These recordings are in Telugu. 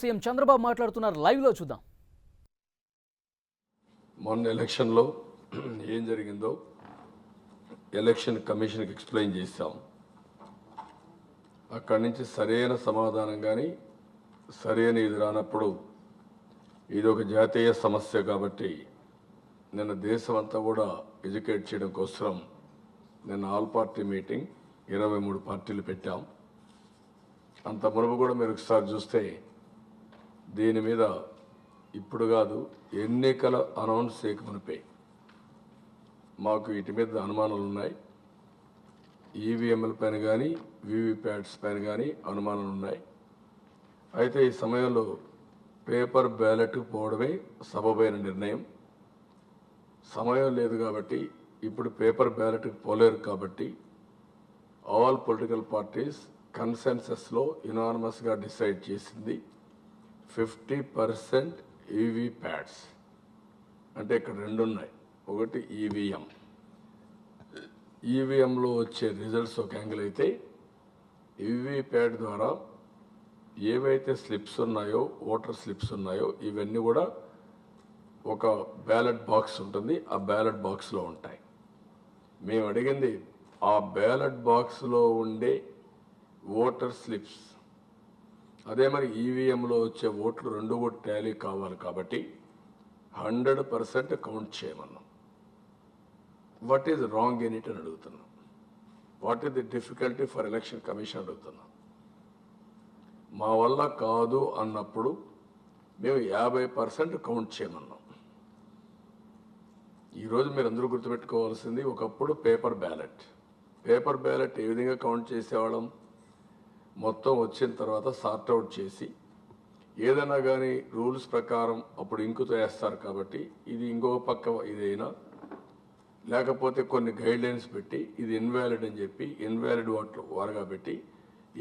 సీఎం చంద్రబాబు మాట్లాడుతున్నారు. లైవ్ లో చూద్దాం. మొన్న ఎలక్షన్లో ఏం జరిగిందో ఎలక్షన్ కమిషన్కి ఎక్స్ప్లెయిన్ చేశాం. అక్కడి నుంచి సరైన సమాధానం కానీ సరైన ఇది రానప్పుడు ఇది ఒక జాతీయ సమస్య కాబట్టి నిన్న దేశం అంతా కూడా ఎడ్యుకేట్ చేయడం కోసం నిన్న ఆల్ పార్టీ మీటింగ్ 23 పార్టీలు పెట్టాం. అంత మునుపు కూడా మీరు ఒకసారి చూస్తే దీని మీద ఇప్పుడు కాదు ఎన్నికల అనౌన్స్ చేయకమునిపే మాకు వీటి మీద అనుమానాలు ఉన్నాయి. ఈవీఎంల పైన కానీ వీవీప్యాట్స్ పైన కానీ అనుమానాలు ఉన్నాయి. అయితే ఈ సమయంలో పేపర్ బ్యాలెట్ పోవడమే సబబైన నిర్ణయం. సమయం లేదు కాబట్టి ఇప్పుడు పేపర్ బ్యాలెట్కి పోలేరు కాబట్టి ఆల్ పొలిటికల్ పార్టీస్ కన్సెన్సస్లో యునానిమస్గా డిసైడ్ చేసింది 50% ఈవీప్యాట్స్. అంటే ఇక్కడ రెండు ఉన్నాయి. ఒకటి ఈవీఎం. ఈవీఎంలో వచ్చే రిజల్ట్స్ ఒక యాంగిల్ అయితే ఈవీప్యాట్ ద్వారా ఏవైతే స్లిప్స్ ఉన్నాయో ఓటర్ స్లిప్స్ ఉన్నాయో ఇవన్నీ కూడా ఒక బ్యాలెట్ బాక్స్ ఉంటుంది. ఆ బ్యాలెట్ బాక్స్లో ఉంటాయి. మేము అడిగింది ఆ బ్యాలెట్ బాక్స్లో ఉండే ఓటర్ స్లిప్స్. అదే మరి ఈవీఎంలో వచ్చే ఓట్లు రెండు కూడా టాలీ కావాలి కాబట్టి 100% కౌంట్ చేయమన్నాం. What is wrong in it అని అడుగుతున్నాం. What is the difficulty for election commission అడుగుతున్నాం. మా వల్ల కాదు అన్నప్పుడు మేము 50% కౌంట్ చేయమన్నాం. ఈరోజు మీరు అందరూ గుర్తుపెట్టుకోవాల్సింది ఒకప్పుడు పేపర్ బ్యాలెట్ ఏ విధంగా కౌంట్ చేసేవాళ్ళం. మొత్తం వచ్చిన తర్వాత సార్ట్అవుట్ చేసి ఏదైనా కానీ రూల్స్ ప్రకారం అప్పుడు ఇంకుతో వేస్తారు కాబట్టి ఇది ఇంకో పక్క ఇదైనా లేకపోతే కొన్ని గైడ్లైన్స్ పెట్టి ఇది ఇన్వాలిడ్ అని చెప్పి ఇన్వాలిడ్ ఓట్లు వారుగా పెట్టి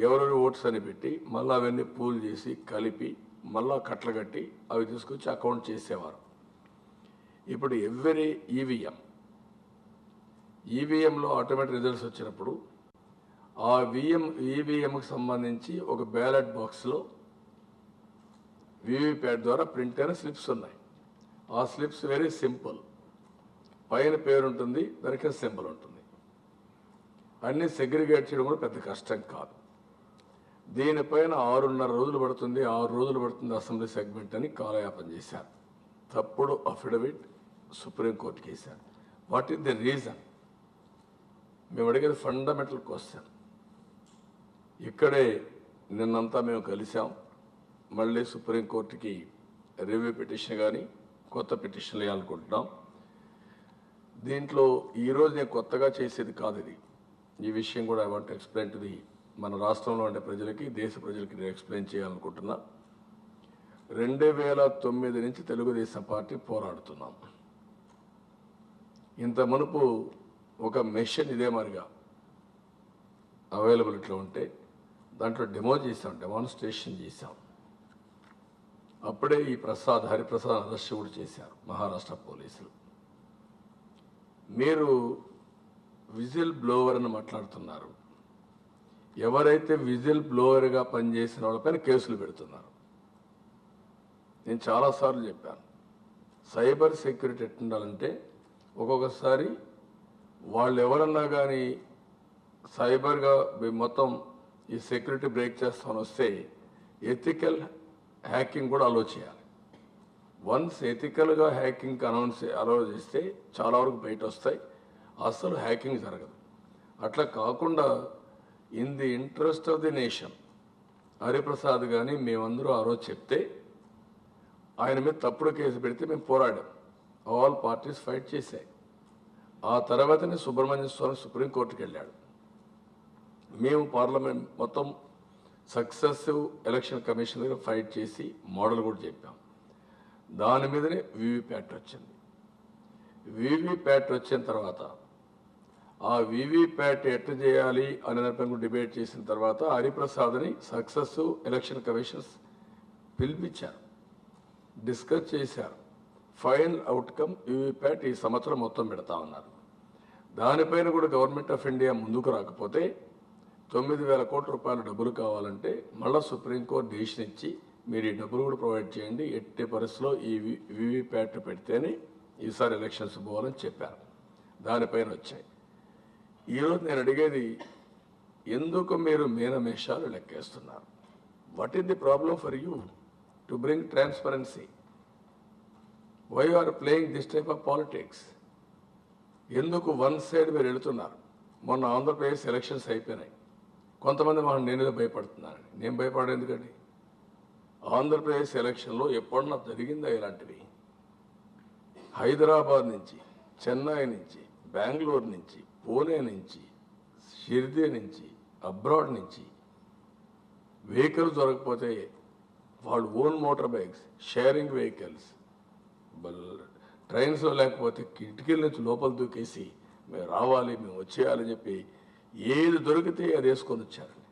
ఎవరెవరి ఓట్స్ అని పెట్టి మళ్ళీ అవన్నీ పూల్ చేసి కలిపి మళ్ళా కట్టలు కట్టి అవి తీసుకొచ్చి అకౌంట్ చేసేవారు. ఇప్పుడు ఎవ్రీ ఈవీఎంలో ఆటోమేటిక్ రిజల్ట్స్ వచ్చినప్పుడు ఆ ఈవీఎంకి సంబంధించి ఒక బ్యాలెట్ బాక్స్లో వీవీప్యాట్ ద్వారా ప్రింట్ అయిన స్లిప్స్ ఉన్నాయి. ఆ స్లిప్స్ వెరీ సింపుల్. పైన పేరు ఉంటుంది, దానికి సింబల్ ఉంటుంది. అన్నీ సెగ్రిగేట్ చేయడం కూడా పెద్ద కష్టం కాదు. దీనిపైన 6.5 రోజులు పడుతుంది. 6 రోజులు పడుతుంది అసెంబ్లీ సెగ్మెంట్ అని కాలయాపన చేశారు. తప్పుడు అఫిడవిట్ సుప్రీంకోర్టుకి వేశారు. What is the reason? మేము అడిగేది ఫండమెంటల్ క్వశ్చన్. ఇక్కడే నిన్నంతా మేము కలిసాం. మళ్ళీ సుప్రీంకోర్టుకి రివ్యూ పిటిషన్ కానీ కొత్త పిటిషన్లు వేయాలనుకుంటున్నాం. దీంట్లో ఈరోజు నేను కొత్తగా చేసేది కాదు ఇది. ఈ విషయం కూడా I want explain to the మన రాష్ట్రంలో ఉండే ప్రజలకి దేశ ప్రజలకి నేను ఎక్స్ప్లెయిన్ చేయాలనుకుంటున్నా. 2009 నుంచి తెలుగుదేశం పార్టీ పోరాడుతున్నాం. ఇంత మునుపు ఒక మెషిన్ ఇదే మరిగా అవైలబిలిటీలో ఉంటే దాంట్లో డెమాన్స్ట్రేషన్ చేశాం. అప్పుడే ఈ హరిప్రసాద్ అరెస్ట్ కూడా చేశారు మహారాష్ట్ర పోలీసులు. మీరు విజిల్ బ్లోవర్ అని మాట్లాడుతున్నారు. ఎవరైతే విజిల్ బ్లోవర్గా పనిచేసిన వాళ్ళపైన కేసులు పెడుతున్నారు. నేను చాలాసార్లు చెప్పాను, సైబర్ సెక్యూరిటీ ఎట్టుండాలంటే ఒక్కొక్కసారి వాళ్ళు ఎవరన్నా కానీ సైబర్గా మొత్తం ఈ సెక్యూరిటీ బ్రేక్ చేస్తామని వస్తే ఎథికల్ హ్యాకింగ్ కూడా అలో చేయాలి. వన్స్ ఎథికల్గా హ్యాకింగ్ అలో చేస్తే చాలా వరకు బయట వస్తాయి, అసలు హ్యాకింగ్ జరగదు. అట్లా కాకుండా in the interest of the nation Hariprasad కానీ మేమందరూ ఆ రోజు చెప్తే ఆయన మీద తప్పుడు కేసు పెడితే మేము పోరాడాం. ఆల్ పార్టీస్ ఫైట్ చేశాయి. ఆ తర్వాతనే సుబ్రహ్మణ్య స్వామి సుప్రీంకోర్టుకి వెళ్ళాడు. మేము పార్లమెంట్ మొత్తం సక్సెసివ్ ఎలక్షన్ కమిషన్ దగ్గర ఫైట్ చేసి మోడల్ కూడా చెప్పాం. దాని మీదనే వీవీప్యాట్ వచ్చింది. వీవీప్యాట్ వచ్చిన తర్వాత ఆ వీవీప్యాట్ ఎట్లా చేయాలి అనే దానిపై డిబేట్ చేసిన తర్వాత హరిప్రసాద్ని సక్సెసివ్ ఎలక్షన్ కమిషన్స్ పిలిపించారు, డిస్కస్ చేశారు. ఫైనల్ అవుట్కమ్ వీవీప్యాట్ ఈ సంవత్సరం మొత్తం పెడతా ఉన్నారు. దానిపైన కూడా గవర్నమెంట్ ఆఫ్ ఇండియా ముందుకు రాకపోతే 9,000 కోట్ల రూపాయల డబ్బులు కావాలంటే మళ్ళీ సుప్రీంకోర్టు డెసిషన్ ఇచ్చి మీరు ఈ డబ్బులు కూడా ప్రొవైడ్ చేయండి, ఎట్టి పరిస్థితిలో ఈ వివిప్యాట్ పెడితేనే ఈసారి ఎలక్షన్స్ పోవాలని చెప్పారు. దానిపైన వచ్చాయి. ఈరోజు నేను అడిగేది, ఎందుకు మీరు మీనమేషాలు లెక్కేస్తున్నారు? What is the problem for you to bring transparency? Why are playing this type of politics? ఎందుకు వన్ సైడ్ మీరు వెళుతున్నారు? మొన్న ఆంధ్రప్రదేశ్ ఎలక్షన్స్ అయిపోయినాయి. కొంతమంది నేనే భయపడుతున్నాను. నేను భయపడేది ఎందుకండి? ఆంధ్రప్రదేశ్ ఎలక్షన్లో ఎప్పుడన్నా జరిగిందా ఇలాంటివి? హైదరాబాద్ నుంచి, చెన్నై నుంచి, బెంగళూరు నుంచి, పూణే నుంచి, షిర్దీ నుంచి, అబ్రాడ్ నుంచి వెహికల్ దొరకకపోతే వాళ్ళు own motor bikes, sharing vehicles, ట్రైన్స్లో లేకపోతే కిటికీల నుంచి లోపల దూకేసి మేము రావాలి, మేము వచ్చేయాలని చెప్పి ఏది దొరికితే అది వేసుకొని వచ్చారండి.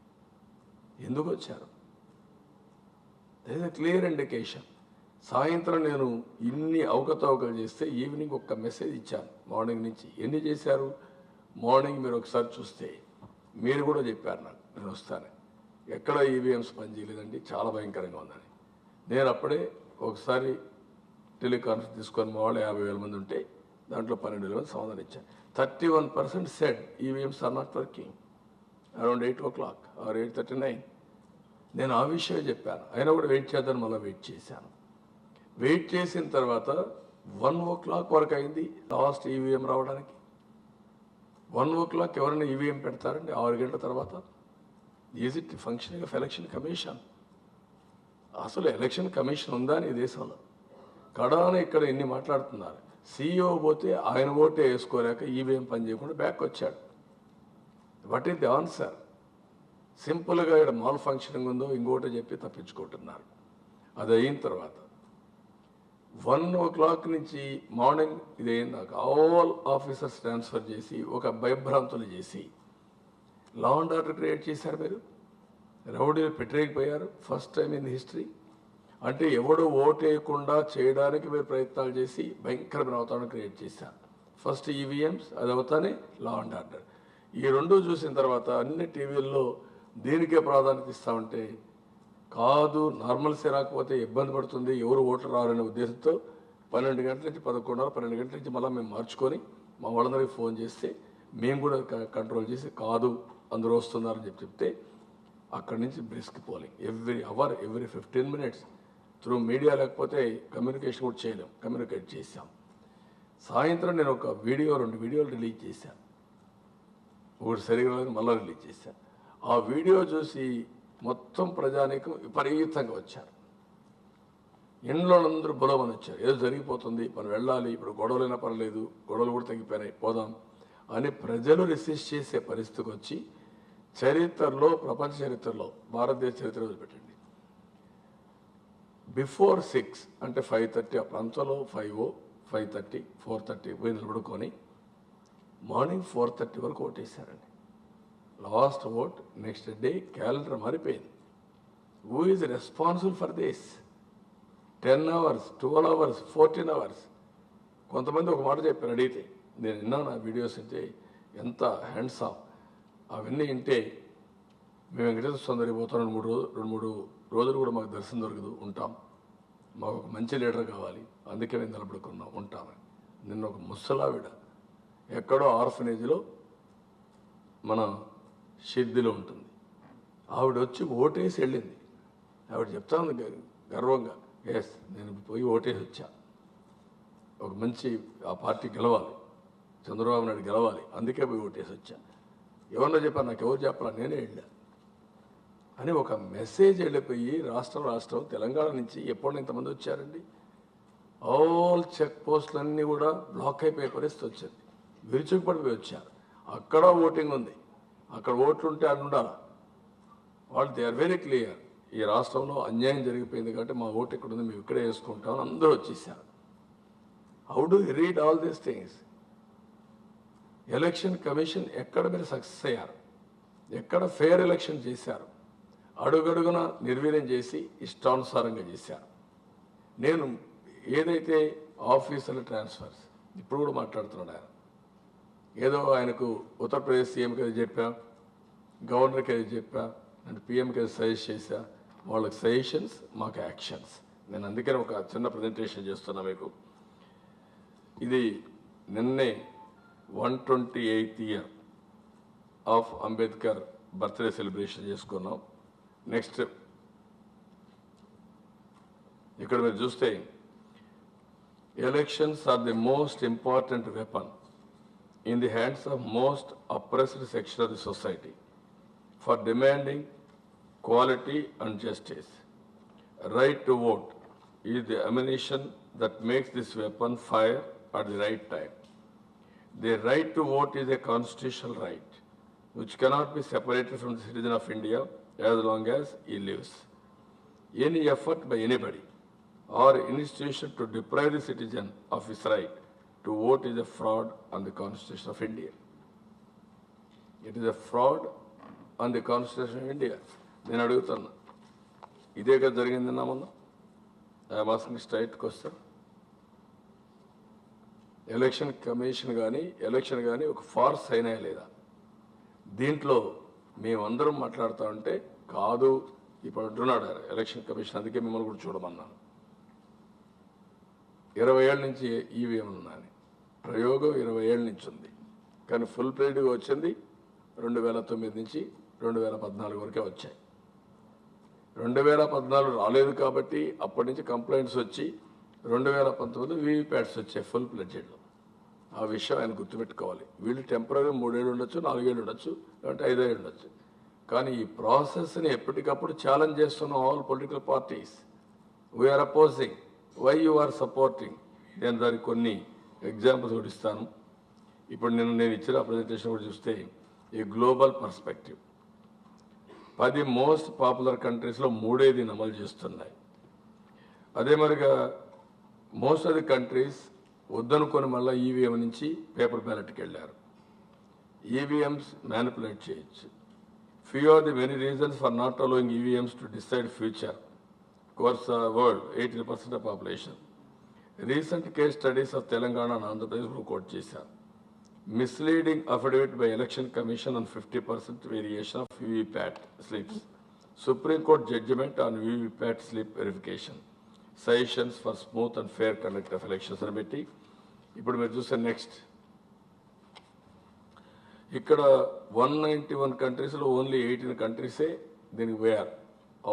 ఎందుకు వచ్చారు? That is a clear indication. సాయంత్రం నేను ఇన్ని అవకతవకలు చేస్తే ఈవినింగ్ ఒక్క మెసేజ్ ఇచ్చాను. మార్నింగ్ నుంచి ఎన్ని చేశారు? మార్నింగ్ మీరు ఒకసారి చూస్తే మీరు కూడా చెప్పారు నాకు, నేను వస్తాను, ఎక్కడ ఈవీఎంస్ పనిచేయలేదండి, చాలా భయంకరంగా ఉందని. నేను అప్పుడే ఒకసారి టెలికాన్ఫరెన్స్ తీసుకొని మా వాళ్ళు 50,000 మంది ఉంటే దాంట్లో 12,000 మంది సమాధానం ఇచ్చాను. 31% said EVMs are not working around 8 o'clock or 8:39. నేను ఆ విషయం చెప్పాను. అయినా కూడా వెయిట్ చేద్దాను, మళ్ళీ వెయిట్ చేశాను. వెయిట్ చేసిన తర్వాత 1 o'clock వరకు అయింది లాస్ట్ ఈవీఎం రావడానికి. 1 o'clock ఎవరైనా ఈవీఎం పెడతారండి 6 గంటల తర్వాత? Is it functioning of election commission? అసలు ఎలక్షన్ కమిషన్ ఉందా ఈ దేశంలో? కడాన ఇక్కడ ఇన్ని మాట్లాడుతున్నారు. సీఈఓ పోతే ఆయన ఓటే వేసుకోలేక ఈవీఎం పని చేయకుండా బ్యాక్ వచ్చాడు. What is the answer? సింపుల్గా ఇక్కడ మాల్ ఫంక్షనింగ్ ఉందో ఇంకోటో చెప్పి తప్పించుకుంటున్నారు. అది అయిన తర్వాత 1 o'clock నుంచి మార్నింగ్ ఇదైంది నాకు ఆల్ ఆఫీసర్స్ ట్రాన్స్ఫర్ చేసి ఒక భయభ్రాంతులు చేసి లా అండ్ ఆర్డర్ క్రియేట్ చేశారు. మీరు రౌడీలు పెట్టలేకపోయారు. First time in history. అంటే ఎవడు ఓటేయకుండా చేయడానికి మీరు ప్రయత్నాలు చేసి భయంకరమైన వాతావరణం క్రియేట్ చేశారు. ఫస్ట్ ఈవీఎంస్, అది అవుతానే లా అండ్ ఆర్డర్. ఈ రెండు చూసిన తర్వాత అన్ని టీవీల్లో దీనికే ప్రాధాన్యత ఇస్తామంటే కాదు, నార్మల్సీ రాకపోతే ఇబ్బంది పడుతుంది, ఎవరు ఓట్లు రావాలనే ఉద్దేశంతో 12 గంటల నుంచి 11:30, 12 గంటల నుంచి మళ్ళీ మేము మార్చుకొని మా వాళ్ళందరికీ ఫోన్ చేస్తే మేము కూడా కంట్రోల్ చేసి కాదు అందరూ వస్తున్నారని చెప్తే అక్కడి నుంచి brisk polling every hour, every 15 minutes through media, లేకపోతే కమ్యూనికేషన్ కూడా చేయలేం. కమ్యూనికేట్ చేశాం. సాయంత్రం నేను ఒక వీడియో, 2 వీడియోలు రిలీజ్ చేశాను. ఒకటి సరిగ్గా మళ్ళీ రిలీజ్ చేశాను. ఆ వీడియో చూసి మొత్తం ప్రజానీకం విపరీతంగా వచ్చారు. ఇంట్లో అందరూ బులమని వచ్చారు. ఏదో జరిగిపోతుంది, మనం వెళ్ళాలి, ఇప్పుడు గొడవలైనా పర్లేదు, గొడవలు కూడా తగ్గిపోయినాయి, పోదాం అని ప్రజలు రిసిస్ట్ చేసే పరిస్థితికి వచ్చి చరిత్రలో, ప్రపంచ చరిత్రలో, భారతదేశ చరిత్ర పెట్టండి, బిఫోర్ 6 అంటే 5:30 ఆ ప్రాంతంలో 5, 5:30, 4:30 పోయి నిలబడుకొని మార్నింగ్ 4:30 వరకు ఓటేశారండి. Last vote next day calendar మారిపోయింది. Who is responsible for this? 10 hours, 12 hours, 14 hours. కొంతమంది ఒక మాట చెప్పారు అడిగితే, నేను విన్నాను ఆ వీడియోస్ అయితే, ఎంత హ్యాండ్స్ ఆఫ్ అవన్నీ వింటే మేము వెంకటేశ్వర స్వామి పోతాం 2-3 రోజులు కూడా మాకు దర్శనం దొరకదు, ఉంటాం, మాకు ఒక మంచి లీడర్ కావాలి, అందుకే మేము నిలబడుకున్నాం, ఉంటామని. నిన్న ఒక ముసలావిడ ఎక్కడో ఆర్ఫనేజ్లో మన షిర్దీలో ఉంటుంది, ఆవిడ వచ్చి ఓటేసి వెళ్ళింది. ఆవిడ చెప్తా ఉంది గర్వంగా, ఎస్ నేను పోయి ఓటేసి వచ్చా, ఒక మంచి ఆ పార్టీ గెలవాలి, చంద్రబాబు నాయుడు గెలవాలి, అందుకే పోయి ఓటేసి వచ్చా. ఎవరన్నా చెప్పారు, నాకు ఎవరు చెప్పాలా, నేనే వెళ్ళా అని ఒక మెసేజ్ వెళ్ళిపోయి రాష్ట్రం తెలంగాణ నుంచి ఎప్పుడు ఇంతమంది వచ్చారండి. ఆల్ చెక్ పోస్టులన్నీ కూడా బ్లాక్ అయిపోయే పరిస్థితి వచ్చింది. విరుచుకుపడిపోయి వచ్చారు. అక్కడ ఓటింగ్ ఉంది, అక్కడ ఓట్లు ఉంటే అని ఉండాలా. వాళ్ళు దే ఆర్ వెరీ క్లియర్, ఈ రాష్ట్రంలో అన్యాయం జరిగిపోయింది కాబట్టి మా ఓటు ఇక్కడ ఉంది, మేము ఇక్కడే వేసుకుంటామని అందరూ వచ్చేసారు. How do you read all these things? Election commission ఎక్కడ మీరు సక్సెస్ అయ్యారు? ఎక్కడ ఫెయిర్ ఎలక్షన్ చేశారు? అడుగడుగున నిర్వీర్యం చేసి ఇష్టానుసారంగా చేశారు. నేను ఏదైతే ఆఫీసర్ల ట్రాన్స్ఫర్స్ ఇప్పుడు కూడా మాట్లాడుతున్నాడు ఆయన, ఏదో ఆయనకు ఉత్తరప్రదేశ్ సీఎంకి అది చెప్పా, గవర్నర్కి అది చెప్పా, అంటే పిఎంకి అది సజెస్ట్ చేశా, వాళ్ళకి సజెషన్స్, మాకు యాక్షన్స్. నేను అందుకని ఒక చిన్న ప్రజెంటేషన్ చేస్తున్నా మీకు. ఇది నిన్నే 128th year of Ambedkar birthday celebration చేసుకున్నాం. నెక్స్ట్ ఇక్కడ మీరు చూస్తే elections are the most important weapon in the hands of most oppressed section of the society for demanding quality and justice. Right to vote is the ammunition that makes this weapon fire at the right time. The right to vote is a constitutional right which cannot be separated from the citizen of India as long as he lives. Any effort by anybody or institution to deprive the citizen of his right to vote is a fraud on the Constitution of India. It is a fraud on the Constitution of India. నేను అడుగుతున్నా, ఇదే కదా జరిగిందన్నా మొన్న. I'm asking straight question. Election commission కానీ ఎలక్షన్ కానీ ఒక ఫార్స్ అయినా లేదా? దీంట్లో మేమందరం మాట్లాడుతూ ఉంటే కాదు, ఇప్పుడు అంటున్నాడు ఎలక్షన్ కమిషన్, అందుకే మిమ్మల్ని కూడా చూడమన్నాను. 20 ఏళ్ళ నుంచి ఈవీఎం ఉన్నాను, ప్రయోగం 20 ఏళ్ళ నుంచి ఉంది, కానీ ఫుల్ ప్లేడ్గా వచ్చింది 2009 నుంచి 2014 వరకే వచ్చాయి. 2014 రాలేదు కాబట్టి అప్పటి నుంచి కంప్లైంట్స్ వచ్చి 2019 వీవీప్యాట్స్ వచ్చాయి ఫుల్ ప్లెడ్జెడ్లో. ఆ విషయం ఆయన గుర్తుపెట్టుకోవాలి. వీళ్ళు టెంపరీ 3 ఏళ్ళు ఉండొచ్చు, 4 ఏళ్ళు ఉండొచ్చు, లేదంటే 5 ఏళ్ళు ఉండొచ్చు. కానీ ఈ ప్రాసెస్ని ఎప్పటికప్పుడు ఛాలెంజ్ చేస్తున్న all political parties. We are opposing, why you are supporting? నేను దానికి కొన్ని ఎగ్జాంపుల్స్ కూడా ఇస్తాను. ఇప్పుడు నేను ఇచ్చిన ప్రజెంటేషన్ కూడా చూస్తే ఈ గ్లోబల్ పర్స్పెక్టివ్ 10 మోస్ట్ పాపులర్ కంట్రీస్లో 3 దీన్ని అమలు చేస్తున్నాయి. అదే మరిగా మోస్ట్ ఆఫ్ ది కంట్రీస్ వద్దనుకొని మళ్ళీ ఈవీఎం నుంచి పేపర్ బ్యాలెట్కి వెళ్ళారు. ఈవీఎంస్ మ్యానిపులేట్ చేయొచ్చు. Few are the many reasons for not allowing EVMs to decide future course world 80% of population. Recent case studies of Telangana and Andhra Pradesh quote చేశారు. Misleading affidavit by election commission on 50% variation of VVPAT slips. Supreme Court judgment on VVPAT slip verification. Suggestions for smooth and fair conduct of elections అని పెట్టి ఇప్పుడు మీరు చూస్తే నెక్స్ట్ ఇక్కడ 191 కంట్రీస్లో ఓన్లీ 18 కంట్రీసే దీనికి పోయారు.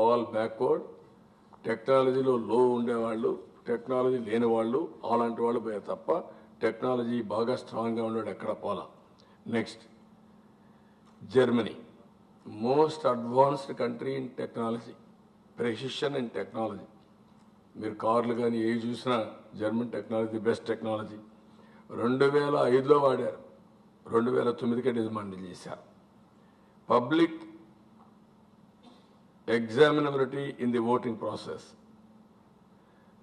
ఆల్ బ్యాక్వర్డ్, టెక్నాలజీలో లో ఉండేవాళ్ళు, టెక్నాలజీ లేని వాళ్ళు, అలాంటి వాళ్ళు పోయారు తప్ప టెక్నాలజీ బాగా స్ట్రాంగ్గా ఉండేవాడు ఎక్కడ పోలా. Next Germany, most advanced country in technology, precision in technology. మీరు కార్లు కానీ ఏవి చూసినా జర్మన్ టెక్నాలజీ బెస్ట్ టెక్నాలజీ. 2005లో వాడారు, 2009కే డిమాండ్ చేశారు. Public examinability in the voting process.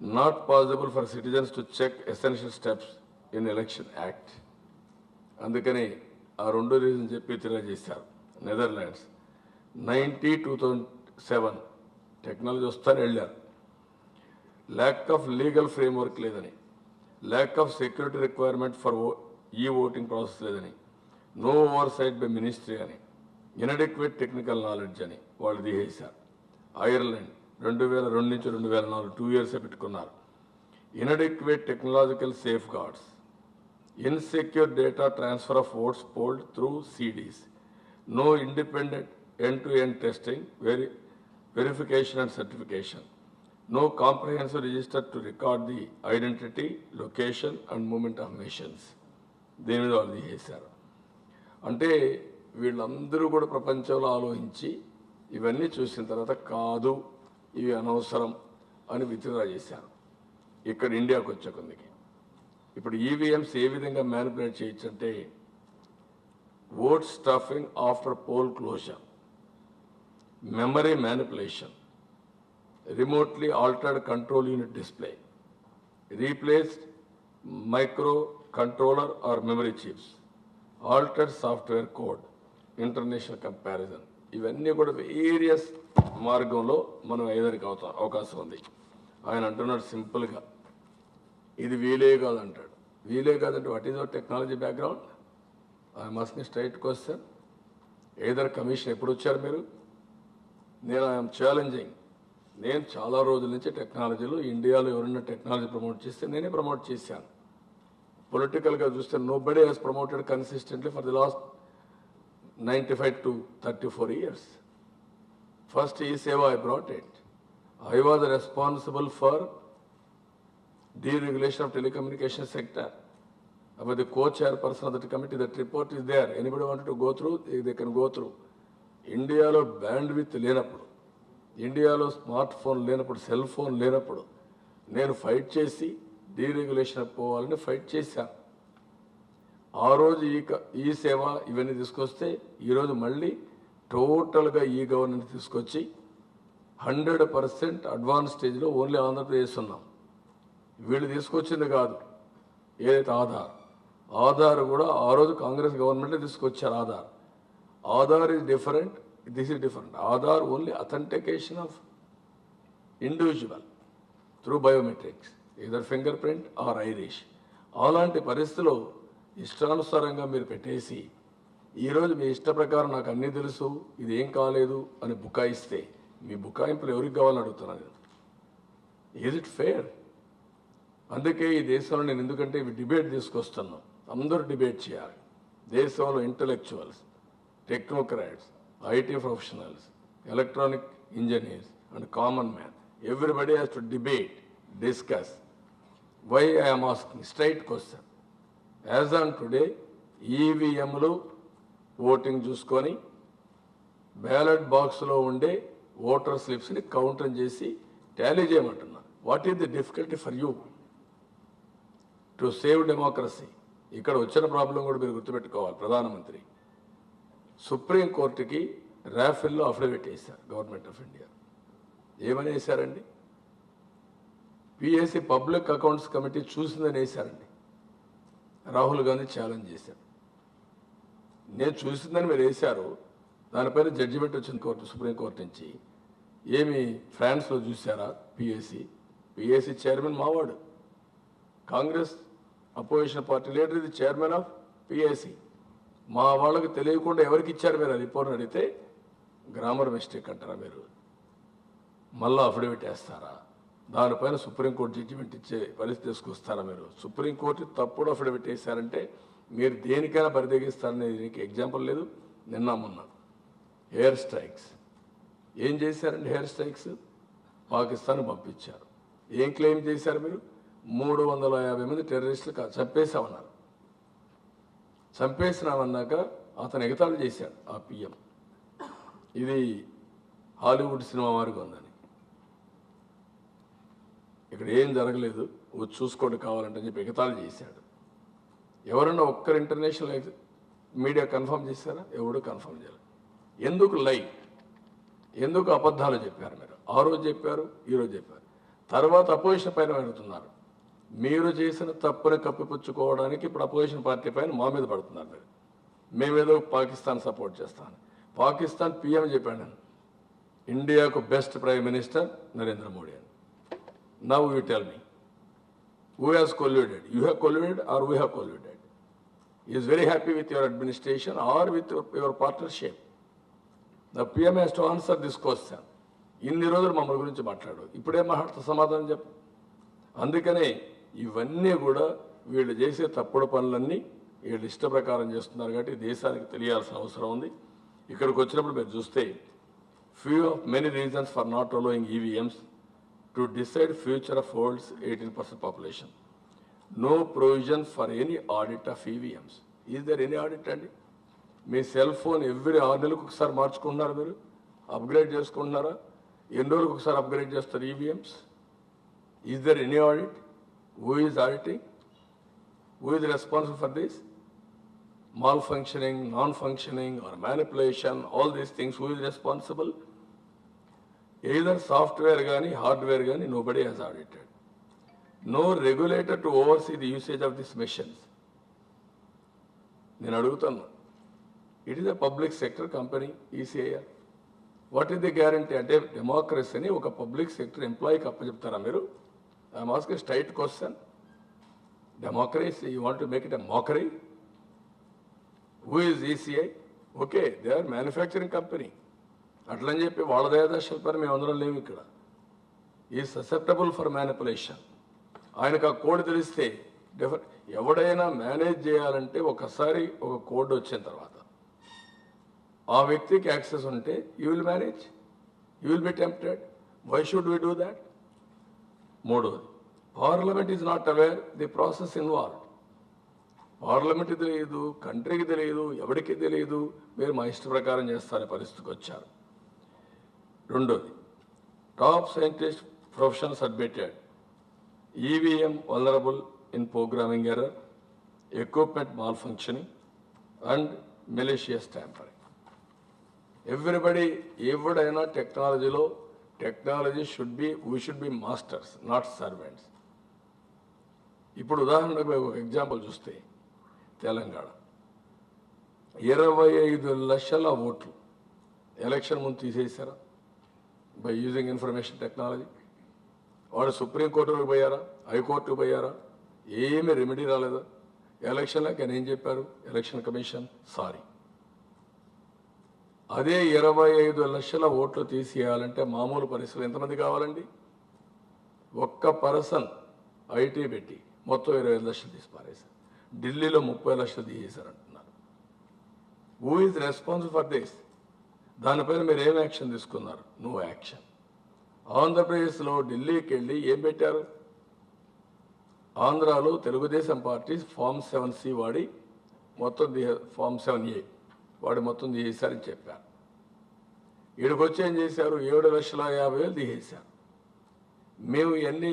Not possible for citizens to check essential steps in Election Act. అందుకని ఆ 2 రీజన్ చెప్పి తెలియజేశారు. నెదర్లాండ్స్ 2007 టెక్నాలజీ వస్తానే వెళ్ళారు. ల్యాక్ ఆఫ్ లీగల్ ఫ్రేమ్వర్క్ లేదని, lack of security requirement for e voting process లేదని, no oversight by ministry అని, ఇన్అడెక్వేట్ టెక్నికల్ నాలెడ్జ్ అని వాళ్ళు తీసేశారు. ఐర్లాండ్ 2002 నుంచి 2004 2 years పెట్టుకున్నారు. Inadequate technological safeguards, insecure data transfer of votes polled through CDs, no independent end to end testing, verification and certification, no comprehensive register to record the identity, location and movement of nations. దీని మీద వాళ్ళు తీసేశారు. అంటే వీళ్ళందరూ కూడా ప్రపంచంలో ఆలోచించి ఇవన్నీ చూసిన తర్వాత కాదు, ఇవి అనవసరం అని విత్డ్రా చేశారు. ఇక్కడ ఇండియాకు వచ్చే కొందికి ఇప్పుడు ఈవీఎంస్ ఏ విధంగా మ్యానిపులేట్ చేయొచ్చు అంటే vote stuffing after poll closure, memory manipulation, remotely altered control unit display, replaced micro controller or memory chips, altered software code, international comparison. ఇవన్నీ కూడా వేరియస్ మార్గంలో మనం ఎదురికి అవకాశం ఉంది. ఆయన అంటున్నాడు సింపుల్గా ఇది వీలే కాదంటాడు. వీలే కాదంటే what is our technology background? I'm asking straight question. Either commission ఎప్పుడు వచ్చారు మీరు? నేను ఐఎమ్ ఛాలెంజింగ్ నేను చాలా రోజుల నుంచి టెక్నాలజీలో ఇండియాలో ఎవరైనా టెక్నాలజీ ప్రమోట్ చేస్తే నేనే ప్రమోట్ చేశాను. పొలిటికల్గా చూస్తే nobody has promoted consistently for the last 95 to 34 years. First e-Seva I brought it. I was responsible for deregulation of telecommunication sector. I was the co-chairperson of that committee. That report is there. Anybody wanted to go through, they can go through. ఇండియాలో బ్యాండ్విత్ లేనప్పుడు, ఇండియాలో స్మార్ట్ ఫోన్ లేనప్పుడు, సెల్ ఫోన్ లేనప్పుడు నేను ఫైట్ చేసి డీరెగ్యులేషన్ పోవాలని ఫైట్ చేశాను. ఆ రోజు ఈ సేవ ఇవన్నీ తీసుకొస్తే ఈరోజు మళ్ళీ టోటల్గా ఈ గవర్నెన్స్ తీసుకొచ్చి 100% అడ్వాన్స్ స్టేజ్లో ఓన్లీ ఆంధ్రప్రదేశ్ ఉన్నాం. వీళ్ళు తీసుకొచ్చింది కాదు ఏదైతే ఆధార్ కూడా ఆ రోజు కాంగ్రెస్ గవర్నమెంటే తీసుకొచ్చారు. Aadhaar is different, this is different. Aadhaar only authentication of individual through biometrics, either finger print are Irish. అలాంటి పరిస్థితిలో ఇష్టానుసారంగా మీరు పెట్టేసి ఈరోజు మీ ఇష్ట ప్రకారం నాకు అన్నీ తెలుసు, ఇది ఏం కాలేదు అని బుకాయిస్తే మీ బుకాయింపులు ఎవరికి కావాలని అడుగుతున్నాను నేను. Is it fair? అందుకే ఈ దేశంలో నేను ఎందుకంటే ఇవి డిబేట్ తీసుకొస్తున్నాను. అందరూ డిబేట్ చేయాలి. దేశంలో intellectuals, technocrats, IT professionals, electronic engineers and common man, everybody has to debate, discuss. Why I'm asking straight question. As on today ఈవీఎంలు ఓటింగ్ చూసుకొని బ్యాలెట్ బాక్స్లో ఉండే ఓటర్ స్లిప్స్ని కౌంటర్ చేసి టాలీ చేయమంటున్నారు. What is the difficulty for you to save democracy? ఇక్కడ వచ్చిన ప్రాబ్లం కూడా మీరు గుర్తుపెట్టుకోవాలి. ప్రధానమంత్రి సుప్రీంకోర్టుకి రాఫెల్లో అఫిడవిట్ వేశారు గవర్నమెంట్ ఆఫ్ ఇండియా. ఏమని వేశారండి? పిఎస్సి పబ్లిక్ అకౌంట్స్ కమిటీ చూసిందని వేశారండి. రాహుల్ గాంధీ ఛాలెంజ్ చేశారు. నేను చూసిందని మీరు వేశారు, దానిపైన జడ్జిమెంట్ వచ్చింది సుప్రీంకోర్టు నుంచి. ఏమి ఫ్రాన్స్లో చూసారా? పిఎస్సి చైర్మన్ మావాడు, కాంగ్రెస్ అపోజిషన్ పార్టీ లీడర్, ఇది చైర్మన్ ఆఫ్ పిఎస్సి. మా వాళ్ళకి తెలియకుండా ఎవరికి ఇచ్చారు మీరు ఆ రిపోర్ట్ అడిగితే గ్రామర్ మిస్టేక్ అంటారా మీరు? మళ్ళీ అఫిడవిట్ వేస్తారా? దానిపైన సుప్రీంకోర్టు జడ్జిమెంట్ ఇచ్చే పరిస్థితి తీసుకొస్తారా మీరు? సుప్రీంకోర్టు తప్పుడు అఫిడవిట్ వేశారంటే మీరు దేనికైనా పరిదగిస్తారనేది దీనికి ఎగ్జాంపుల్ లేదు. మొన్న ఎయిర్ స్ట్రైక్స్ ఏం చేశారండి? ఎయిర్ స్ట్రైక్స్ పాకిస్తాన్ పంపించారు. ఏం క్లెయిమ్ చేశారు మీరు? 350 మంది టెర్రరిస్టులు చంపేశామన్నారు. చంపేసినామన్నాక అతను ఎగతాళి చేశాడు ఆ పిఎం, ఇది హాలీవుడ్ సినిమా వారికి ఉందని. ఇక్కడ ఏం జరగలేదు, చూసుకోండి కావాలంటే చెప్పి ఎగతాళి చేశాడు. ఎవరన్నా ఒక్కరు ఇంటర్నేషనల్ మీడియా కన్ఫర్మ్ చేశారా? ఎవడు కన్ఫర్మ్ చేయలేదు. ఎందుకు ఎందుకు అబద్ధాలు చెప్పారు మీరు? ఆ రోజు చెప్పారు, ఈరోజు చెప్పారు. తర్వాత అపోజిషన్ పైన అడుగుతున్నారు. మీరు చేసిన తప్పుని కప్పిపుచ్చుకోవడానికి ఇప్పుడు అపోజిషన్ పార్టీ పైన మా మీద పడుతున్నారు మీరు. మేమేదో పాకిస్తాన్ సపోర్ట్ చేస్తాను. పాకిస్తాన్ పిఎం చెప్పాను నేను, ఇండియాకు best prime minister Narendra Modi అని. Now you tell me, who has colluded? You have colluded or we have colluded? He is very happy with your administration or with your partnership. The PM has to answer this question. ఇన్ని రోజులు మమ్మల్ని గురించి మాట్లాడు, ఇప్పుడే మాట్లాడుతూ సమాధానం చెప్పు. అందుకనే ఇవన్నీ కూడా వీళ్ళు చేసే తప్పుడు పనులన్నీ వీళ్ళు ఇష్ట ప్రకారం చేస్తున్నారు కాబట్టి దేశానికి తెలియాల్సిన అవసరం ఉంది. ఇక్కడికి వచ్చినప్పుడు మీరు చూస్తే few of many reasons for not allowing EVMs to decide future of world's 18% population. No provision for any audit of EVMs. Is there any audit అండి? మీ సెల్ ఫోన్ ఎవ్రీ 6 నెలలకు ఒకసారి మార్చుకుంటున్నారా? మీరు అప్గ్రేడ్ చేసుకుంటున్నారా? ఎన్ని రోజులకు ఒకసారి అప్గ్రేడ్ చేస్తారు EVMs? Is there any audit? Who is auditing? Who is responsible for this? Malfunctioning, non functioning or manipulation, all these things, who is responsible? Either software కానీ హార్డ్వేర్ కానీ nobody has audited. No regulator to oversee the usage of this machines. నేను అడుగుతున్నా, it is a public sector company ECIR. What is the guarantee? అంటే డెమోక్రసీని ఒక పబ్లిక్ సెక్టర్ ఎంప్లాయీకి అప్పచెప్తారా మీరు? I'm asking straight question. Democracy, you want to make it a mockery? Who is ECI? Okay, they are manufacturing company. అట్లని చెప్పి వాళ్ళ దయాదర్శల పైన మేము అందరం లేవు ఇక్కడ. ఈ ససెప్టబుల్ ఫర్ మ్యానిపులేషన్. ఆయనకు ఆ కోడ్ తెలిస్తే ఎవడైనా మేనేజ్ చేయాలంటే ఒకసారి ఒక కోడ్ వచ్చిన తర్వాత ఆ వ్యక్తికి యాక్సెస్ ఉంటే you will manage, you will be tempted. Why should we do that? మూడవది, parliament is not aware the process involved. Parliament తెలియదు, కంట్రీకి తెలియదు, ఎవరికి తెలియదు, మీరు మా ఇష్ట ప్రకారం చేస్తారనే పరిస్థితికి వచ్చారు. రెండోది, top scientist professionals admitted EVM vulnerable in programming error, equipment mall functioning and malicious tampering. Everybody, ఎవడైనా టెక్నాలజీలో technology we should be masters, not servants. ఇప్పుడు ఉదాహరణకు ఒక ఎగ్జాంపుల్ చూస్తే తెలంగాణ 25 లక్షల ఓట్లు ఎలక్షన్ ముందు తీసేశారా బై యూజింగ్ ఇన్ఫర్మేషన్ టెక్నాలజీ? వాడు సుప్రీంకోర్టుకు పోయారా, హైకోర్టుకు పోయారా? ఏమీ రెమెడీ రాలేదా? ఎలక్షన్లకి ఆయన ఏం చెప్పారు? Election commission sorry. అదే 25 లక్షల ఓట్లు తీసేయాలంటే మామూలు పరిస్థితులు ఎంతమంది కావాలండి? ఒక్క పర్సన్ ఐటీ పెట్టి మొత్తం 25 లక్షలు తీసి పారేశారు. ఢిల్లీలో 30 లక్షలు తీసేశారు అంటున్నారు. Who is responsible for this? దానిపైన మీరు ఏం యాక్షన్ తీసుకున్నారు? No action. ఆంధ్రప్రదేశ్లో ఢిల్లీకి వెళ్ళి ఏం పెట్టారు? ఆంధ్రాలో తెలుగుదేశం పార్టీ ఫామ్ 7C వాడి మొత్తం ఫామ్ 7A వాడు మొత్తం తీసేశారని చెప్పారు. ఈడికి వచ్చి ఏం చేశారు? 7,50,000 తీసేశారు. మేము ఇవన్నీ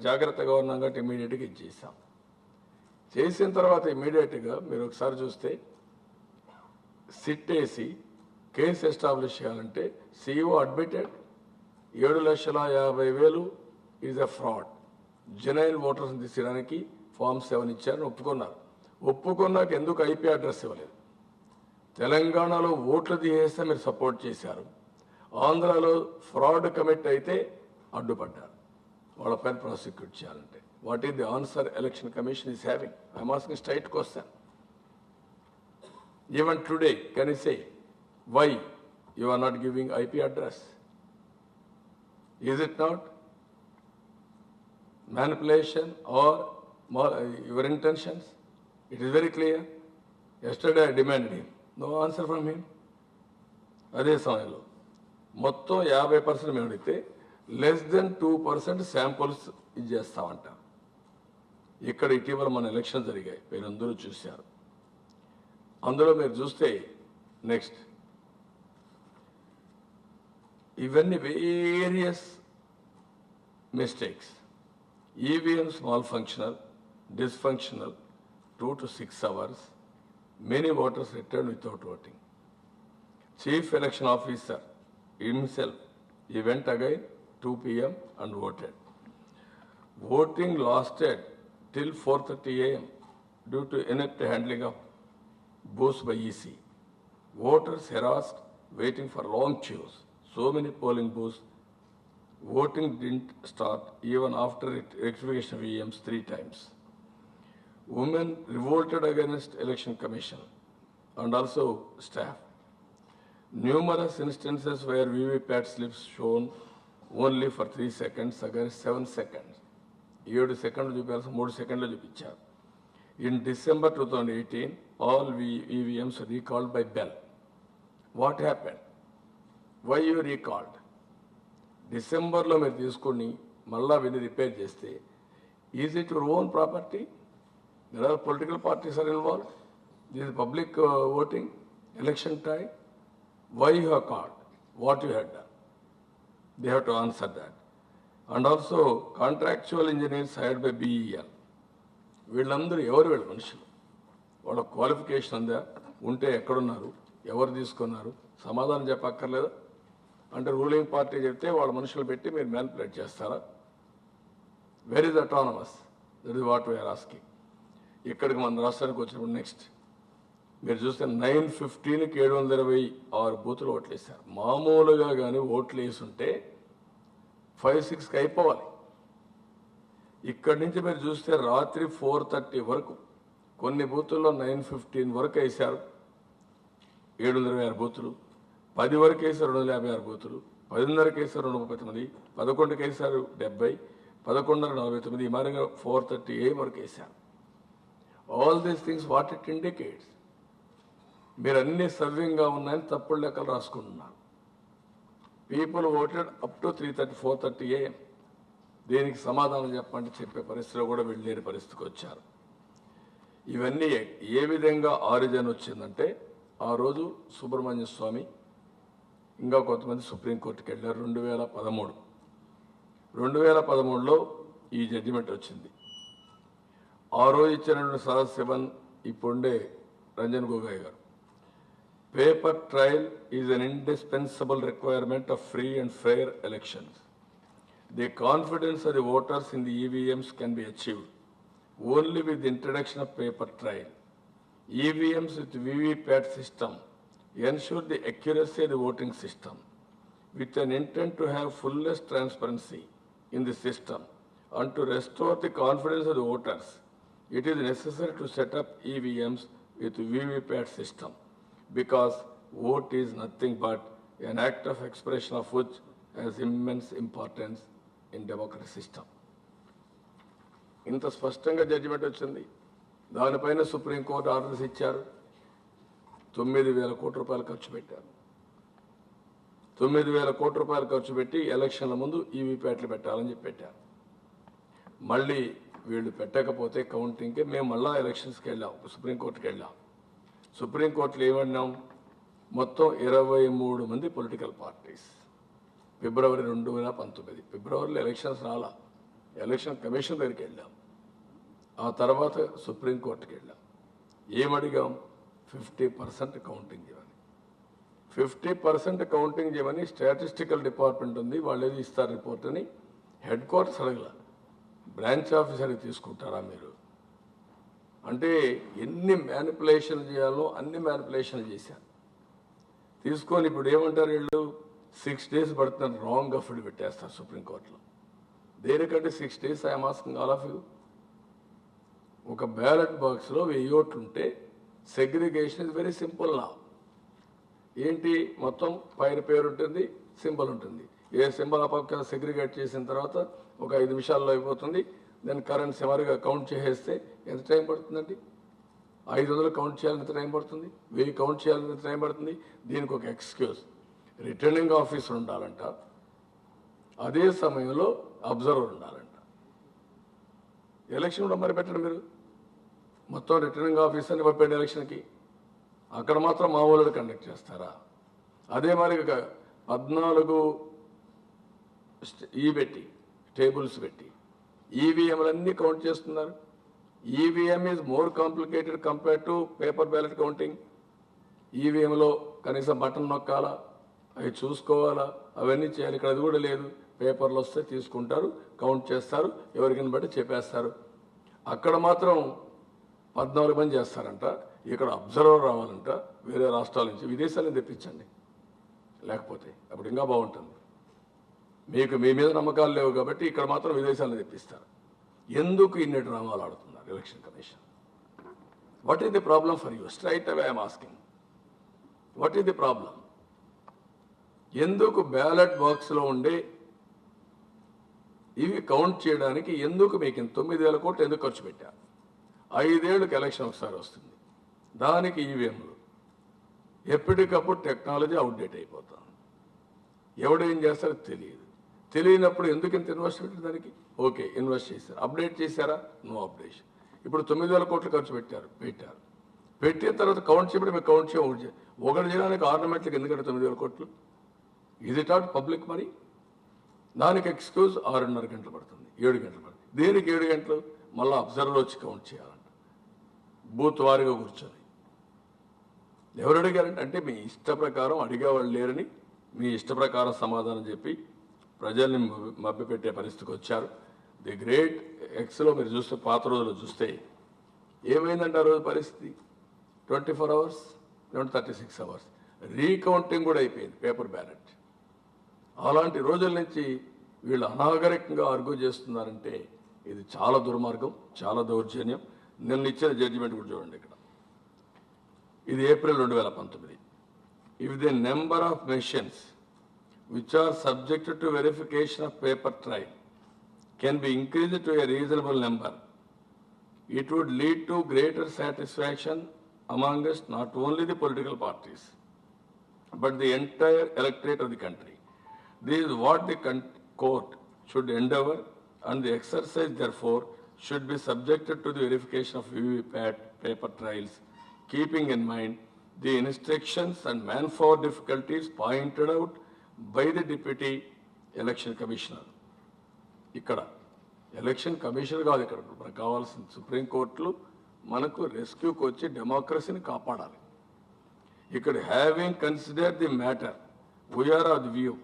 జాగ్రత్తగా ఉన్నాం కాబట్టి ఇమీడియట్గా ఇచ్చేసాం. చేసిన తర్వాత ఇమీడియట్గా మీరు ఒకసారి చూస్తే సిట్ వేసి కేసు ఎస్టాబ్లిష్ చేయాలంటే CEO admitted 7,50,000 is a fraud. Genuine voters తీసేయడానికి ఫామ్ 7 ఇచ్చారని ఒప్పుకున్నారు. ఒప్పుకున్నాక ఎందుకు IP అడ్రస్ ఇవ్వలేదు? తెలంగాణలో ఓట్లు తీసేస్తే మీరు సపోర్ట్ చేశారు, ఆంధ్రాలో ఫ్రాడ్ కమిట్ అయితే అడ్డుపడ్డారు. వాళ్ళపైన ప్రాసిక్యూట్ చేయాలంటే what is the answer election commission is having? I'm asking straight question. Even today can you say why you are not giving IP address? Is it not manipulation or your intentions? It is very clear. Yesterday I demanded him. No answer from him. అదే సమయంలో మొత్తం 50% మేము అడిగితే less than 2% శాంపుల్స్ ఇచ్చేస్తామంట. ఇక్కడ ఇటీవల మన ఎలక్షన్ జరిగాయి, మీరందరూ చూశారు. అందులో మీరు చూస్తే నెక్స్ట్ ఇవన్నీ various mistakes. EVMs malfunctional, dysfunctional, 2 to 6 hours. Many voters returned without voting. Chief Election Officer himself, he went again 2 p.m. and voted. Voting lasted till 4:30 a.m. due to inept handling of booths by EC. Voters harassed, waiting for long queues. So many polling booths. Voting didn't start even after rectification of EMs 3 times. Women revolted against Election Commission and also staff. Numerous instances where VVPAT slips shown only for 3 seconds against 7 seconds. 7 సెకండ్లు చూపాల్సి 3 సెకండ్లు చూపించారు. In December 2018, all EVMs recalled by Bell. What happened? Why you recalled? డిసెంబర్లో మీరు తీసుకొని మళ్ళా విని రిపేర్ చేస్తే is it your own property? There are political parties are involve. This is public voting election time. Why you have called? What you had done? They have to answer that. And also contractual engineers hired by BEL. వీళ్ళందరూ ఎవరు? వీళ్ళ మనుషులు. వాళ్ళ క్వాలిఫికేషన్ ఉందా? ఉంటే ఎక్కడున్నారు? ఎవరు తీసుకున్నారు? సమాధానం చెప్పక్కర్లేదా? అంటే రూలింగ్ పార్టీ చెప్తే వాళ్ళ మనుషులు పెట్టి మీరు మ్యానిపులేట్ చేస్తారా? Where is autonomous? That is what we are asking. ఇక్కడికి మన రాష్ట్రానికి వచ్చినప్పుడు నెక్స్ట్ మీరు చూస్తే 9:15కి 726 బూతులు ఓట్లు వేశారు. మామూలుగా కానీ ఓట్లు వేసుంటే 5-6కి అయిపోవాలి. ఇక్కడి నుంచి మీరు చూస్తే రాత్రి 4:30 వరకు కొన్ని బూతుల్లో 9:15 వరకు వేశారు 726 బూతులు, 10 వరకు వేసారు 256 బూతులు, 10:30 వేశారు 139, 11కి వేశారు 70, 11:49 ఈ మాదిరిగా 4:30 AM వరకు వేశారు. All these things what it indicates, మీరు అన్ని సవ్యంగా ఉన్నాయని తప్పుడు లెక్కలు రాసుకుంటున్నారు. People voted up to 3:30, 4:30 AM. దీనికి సమాధానం చెప్పండి చెప్పే పరిస్థితిలో కూడా వెళ్ళలేని పరిస్థితికి వచ్చారు. ఇవన్నీ ఏ విధంగా ఆరిజిన్ వచ్చిందంటే, ఆ రోజు సుబ్రహ్మణ్య స్వామి ఇంకా కొంతమంది సుప్రీంకోర్టుకి వెళ్ళారు. 2013లో ఈ జడ్జిమెంట్ వచ్చింది. ఆ రోజు ఇచ్చినటువంటి సదాశివన్, ఇప్పుడుండే రంజన్ గొగోయ్ గారు, paper trial is an indispensable requirement of free and fair elections. The confidence of the voters in the EVMs can be achieved only with the introduction of paper trial. EVMs with VVPAT system ensure the accuracy of the voting system. With an intent to have fullest transparency in the system and to restore the confidence of the voters, it is necessary to set up EVMs with VVPAT system, because vote is nothing but an act of expression of which has immense importance in democratic system. ఇంత స్పష్టంగా జడ్జిమెంట్ వచ్చింది. దానిపైన సుప్రీంకోర్టు ఆర్డర్స్ ఇచ్చారు. 9,000 కోట్ల రూపాయలు ఖర్చు పెట్టారు. 9,000 కోట్ల రూపాయలు ఖర్చు పెట్టి ఎలక్షన్ల ముందు ఈవీప్యాట్లు పెట్టాలని చెప్పి పెట్టారు. మళ్ళీ వీళ్ళు పెట్టకపోతే కౌంటింగ్కి మేము మళ్ళా ఎలక్షన్స్కి వెళ్ళాం, సుప్రీంకోర్టుకి వెళ్ళాం. సుప్రీంకోర్టులో ఏమన్నాం, మొత్తం 23 మంది పొలిటికల్ పార్టీస్. ఫిబ్రవరి 2019 ఫిబ్రవరిలో ఎలక్షన్స్ రాలా, ఎలక్షన్ కమిషన్ దగ్గరికి వెళ్ళాం. ఆ తర్వాత సుప్రీంకోర్టుకి వెళ్ళాం. ఏమడిగాం, 50% కౌంటింగ్ చేయమని. 50% కౌంటింగ్ చేయమని స్టాటిస్టికల్ డిపార్ట్మెంట్ ఉంది, వాళ్ళు ఏది ఇస్తారు రిపోర్ట్ అని. హెడ్ క్వార్టర్స్ అడగల, బ్రాంచ్ ఆఫీసర్కి తీసుకుంటారా మీరు అంటే ఎన్ని మ్యానిపులేషన్ చేయాలో అన్ని మ్యానిపులేషన్లు చేశారు. తీసుకొని ఇప్పుడు ఏమంటారు వీళ్ళు, 6 days పడుతున్నారు, రాంగ్ అఫిడవిట్ పెట్టేస్తారు సుప్రీంకోర్టులో. దేనికంటే 6 days I'm asking all of you. ఒక బ్యాలెట్ బాక్స్లో 1000 ఓట్లు ఉంటే సెగ్రిగేషన్ ఇస్ వెరీ సింపుల్ నా. ఏంటి, మొత్తం పైన పేరు ఉంటుంది, సింబల్ ఉంటుంది. ఏ సింబల్ ఆ పక్క సెగ్రిగేట్ చేసిన తర్వాత ఒక 5 నిమిషాల్లో అయిపోతుంది. దాని కరెంట్ సుమారుగా కౌంట్ చేసేస్తే ఎంత టైం పడుతుందండి? 500 కౌంట్ చేయాలని ఎంత టైం పడుతుంది? 1000 కౌంట్ చేయాలని ఎంత టైం పడుతుంది? దీనికి ఒక ఎక్స్క్యూజ్, రిటర్నింగ్ ఆఫీసర్ ఉండాలంట, అదే సమయంలో అబ్జర్వర్ ఉండాలంట. ఎలక్షన్ కూడా మరి పెట్టండి మీరు, మొత్తం రిటర్నింగ్ ఆఫీసర్ని పంపండి ఎలక్షన్కి. అక్కడ మాత్రం మా వాళ్ళు కండక్ట్ చేస్తారా? అదే మరి 14 పెట్టి టేబుల్స్ పెట్టి ఈవీఎంలన్నీ కౌంట్ చేస్తున్నారు. EVM is more complicated compare to paper ballot counting. ఈవీఎంలో కనీసం బటన్ నొక్కాలా, అవి చూసుకోవాలా, అవన్నీ చేయాలి. ఇక్కడ అది కూడా లేదు. పేపర్లు వస్తే తీసుకుంటారు, కౌంట్ చేస్తారు, ఎవరికైనా బట్టి చెప్పేస్తారు. అక్కడ మాత్రం 14 మంది చేస్తారంట. ఇక్కడ అబ్జర్వర్ రావాలంట వేరే రాష్ట్రాల నుంచి, విదేశాలను తెప్పించండి, లేకపోతే అప్పుడు ఇంకా బాగుంటుంది. మీకు మీ మీద నమ్మకాలు లేవు కాబట్టి ఇక్కడ మాత్రం విదేశాలను తెప్పిస్తారు. ఎందుకు ఇన్ని డ్రామాలు ఆడుతున్నారు election commission? What is the problem for you? Straight away I'm asking, what is the problem? ఎందుకు బ్యాలెట్ బాక్స్లో ఉండే ఇవి కౌంట్ చేయడానికి ఎందుకు మీకు 9,000 కోట్లు ఎందుకు ఖర్చు పెట్టారు? 5 ఏళ్ళకి ఎలక్షన్ ఒకసారి వస్తుంది, దానికి ఈవీఎంలు ఎప్పటికప్పుడు టెక్నాలజీ అవుట్డేట్ అయిపోతుంది. ఎవడేం చేస్తారో తెలియదు. తెలియనప్పుడు ఎందుకు ఇంత ఇన్వెస్ట్ పెట్టారు దానికి? ఓకే, ఇన్వెస్ట్ చేశారు, అప్డేట్ చేశారా? No updation. ఇప్పుడు 9,000 కోట్లు ఖర్చు పెట్టారు. పెట్టిన తర్వాత కౌంట్ చేయడం మీకు కౌంట్ చేయడం ఒకటి చేయడానికి ఆర్నమెంట్లకు ఎందుకంటే 9,000 కోట్లు? ఇది టాట్ పబ్లిక్ మనీ. దానికి ఎక్స్క్యూజ్ 6.5 గంటలు పడుతుంది, 7 గంటలు పడుతుంది. దేనికి 7 గంటలు? మళ్ళీ అబ్జర్వర్ వచ్చి కౌంట్ చేయాలంట, బూత్ వారీగా కూర్చొని. ఎవరు అడిగారంటే అంటే మీ ఇష్ట ప్రకారం అడిగేవాళ్ళు లేరని మీ ఇష్ట ప్రకారం సమాధానం చెప్పి ప్రజల్ని మభ్యపెట్టే పరిస్థితికి వచ్చారు. ది గ్రేట్ ఎక్స్లో మీరు చూస్తే, పాత రోజులు చూస్తే ఏమైందంటే ఆ రోజు పరిస్థితి 24 hours, 36 hours రీకౌంటింగ్ కూడా అయిపోయింది పేపర్ బ్యాలెట్. అలాంటి రోజుల నుంచి వీళ్ళు అనాగరికంగా ఆర్గ్యూ చేస్తున్నారంటే ఇది చాలా దుర్మార్గం, చాలా దౌర్జన్యం. నిన్న ఇచ్చిన జడ్జిమెంట్ కూడా చూడండి ఇక్కడ. ఇది April 2019. If the number of machines which are subjected to verification of paper trail can be increased to a reasonable number, it would lead to greater satisfaction amongst not only the political parties, but the entire electorate of the country. This is what the court should endeavor, and the exercise, therefore, should be subjected to the verification of VVPAT paper trails, keeping in mind the instructions and manpower difficulties pointed out by the Deputy Election Commissioner. ఇక్కడ ఎలక్షన్ కమిషన్ కాదు, ఇక్కడ మనకు కావాల్సిన సుప్రీంకోర్టులు మనకు రెస్క్యూకి వచ్చి డెమోక్రసీని కాపాడాలి. ఇక్కడ having consider the matter, we are of the view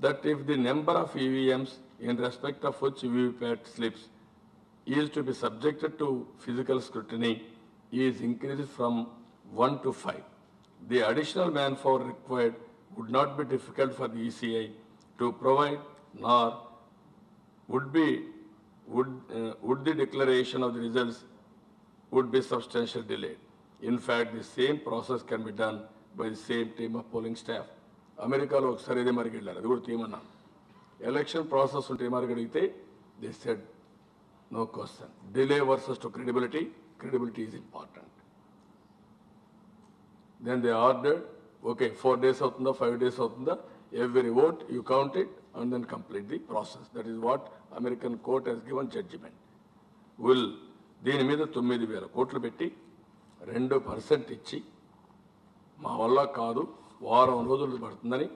that if the number of EVMs in respect of which VVPAT slips is to be subjected to physical scrutiny is increased from 1 to 5. The additional manpower required would not be difficult for the ECI to provide, nor would the declaration of the results would be substantially delayed. In fact, the same process can be done by the same team of polling staff. అమెరికాలో ఒకసారి ఇదే మరికి వెళ్ళారు, అది కూడా టీం అన్నాను. ఎలక్షన్ ప్రాసెస్ ఉంటే ఏమని అడిగితే they said no question, delay versus to credibility, credibility is important. Then they ordered, okay 4 days అవుతుందా 5 days అవుతుందా, every vote you count it and then complete the process. That is what American court has given judgment. దీని మీద 9,000 కోట్లు పెట్టి 2% ఇచ్చి మా వల్ల కాదు, వారం రోజులు పడుతుందని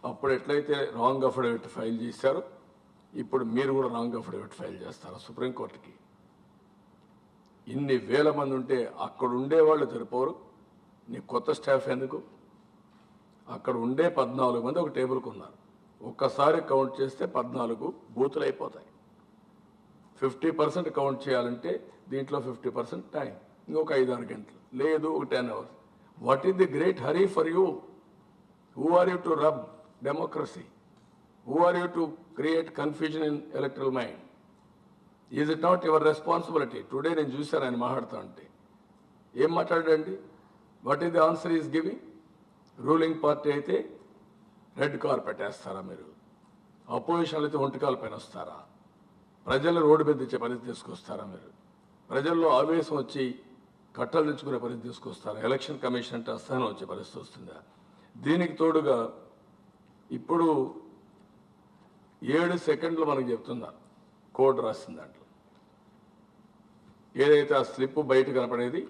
అప్పుడు ఎట్లయితే రాంగ్ అఫిడవిట్ ఫైల్ చేశారో ఇప్పుడు మీరు కూడా రాంగ్ అఫిడవిట్ ఫైల్ చేస్తారు సుప్రీంకోర్టుకి. ఇన్ని వేల మంది ఉంటే అక్కడ ఉండేవాళ్ళు సరిపోరు, నీ కొత్త స్టాఫ్ ఎందుకు? అక్కడ ఉండే 14 మంది ఒక టేబుల్కి ఉన్నారు. ఒక్కసారి కౌంట్ చేస్తే 14 బూతులు అయిపోతాయి. 50% కౌంట్ చేయాలంటే దీంట్లో 50% టైం, ఇంకొక 5-6 గంటలు, లేదు ఒక 10 hours. What is the great hurry for you? Who are you to rub democracy? Who are you to create confusion in electoral mind? Is it not your responsibility? Today నేను చూశాను ఆయన మాట్లాడుతూ ఉంటే ఏం మాట్లాడండి. What is the answer is giving? Ruling party అయితే రెడ్ కార్పెట్ వేస్తారా మీరు? అపోజిషన్ అయితే ఒంటికాల పైన వస్తారా? ప్రజలు రోడ్డు మీద తెచ్చే పరిస్థితి తీసుకొస్తారా మీరు? ప్రజల్లో ఆవేశం వచ్చి కట్టలు తెచ్చుకునే పరిస్థితి తీసుకొస్తారా? ఎలక్షన్ కమిషన్ అంటే అస్థానం వచ్చే పరిస్థితి వస్తుందా? దీనికి తోడుగా ఇప్పుడు 7 సెకండ్లు మనకు చెప్తున్నారు కోడ్ రాసిన దాంట్లో. ఏదైతే ఆ స్లిప్ బయట కనపడేది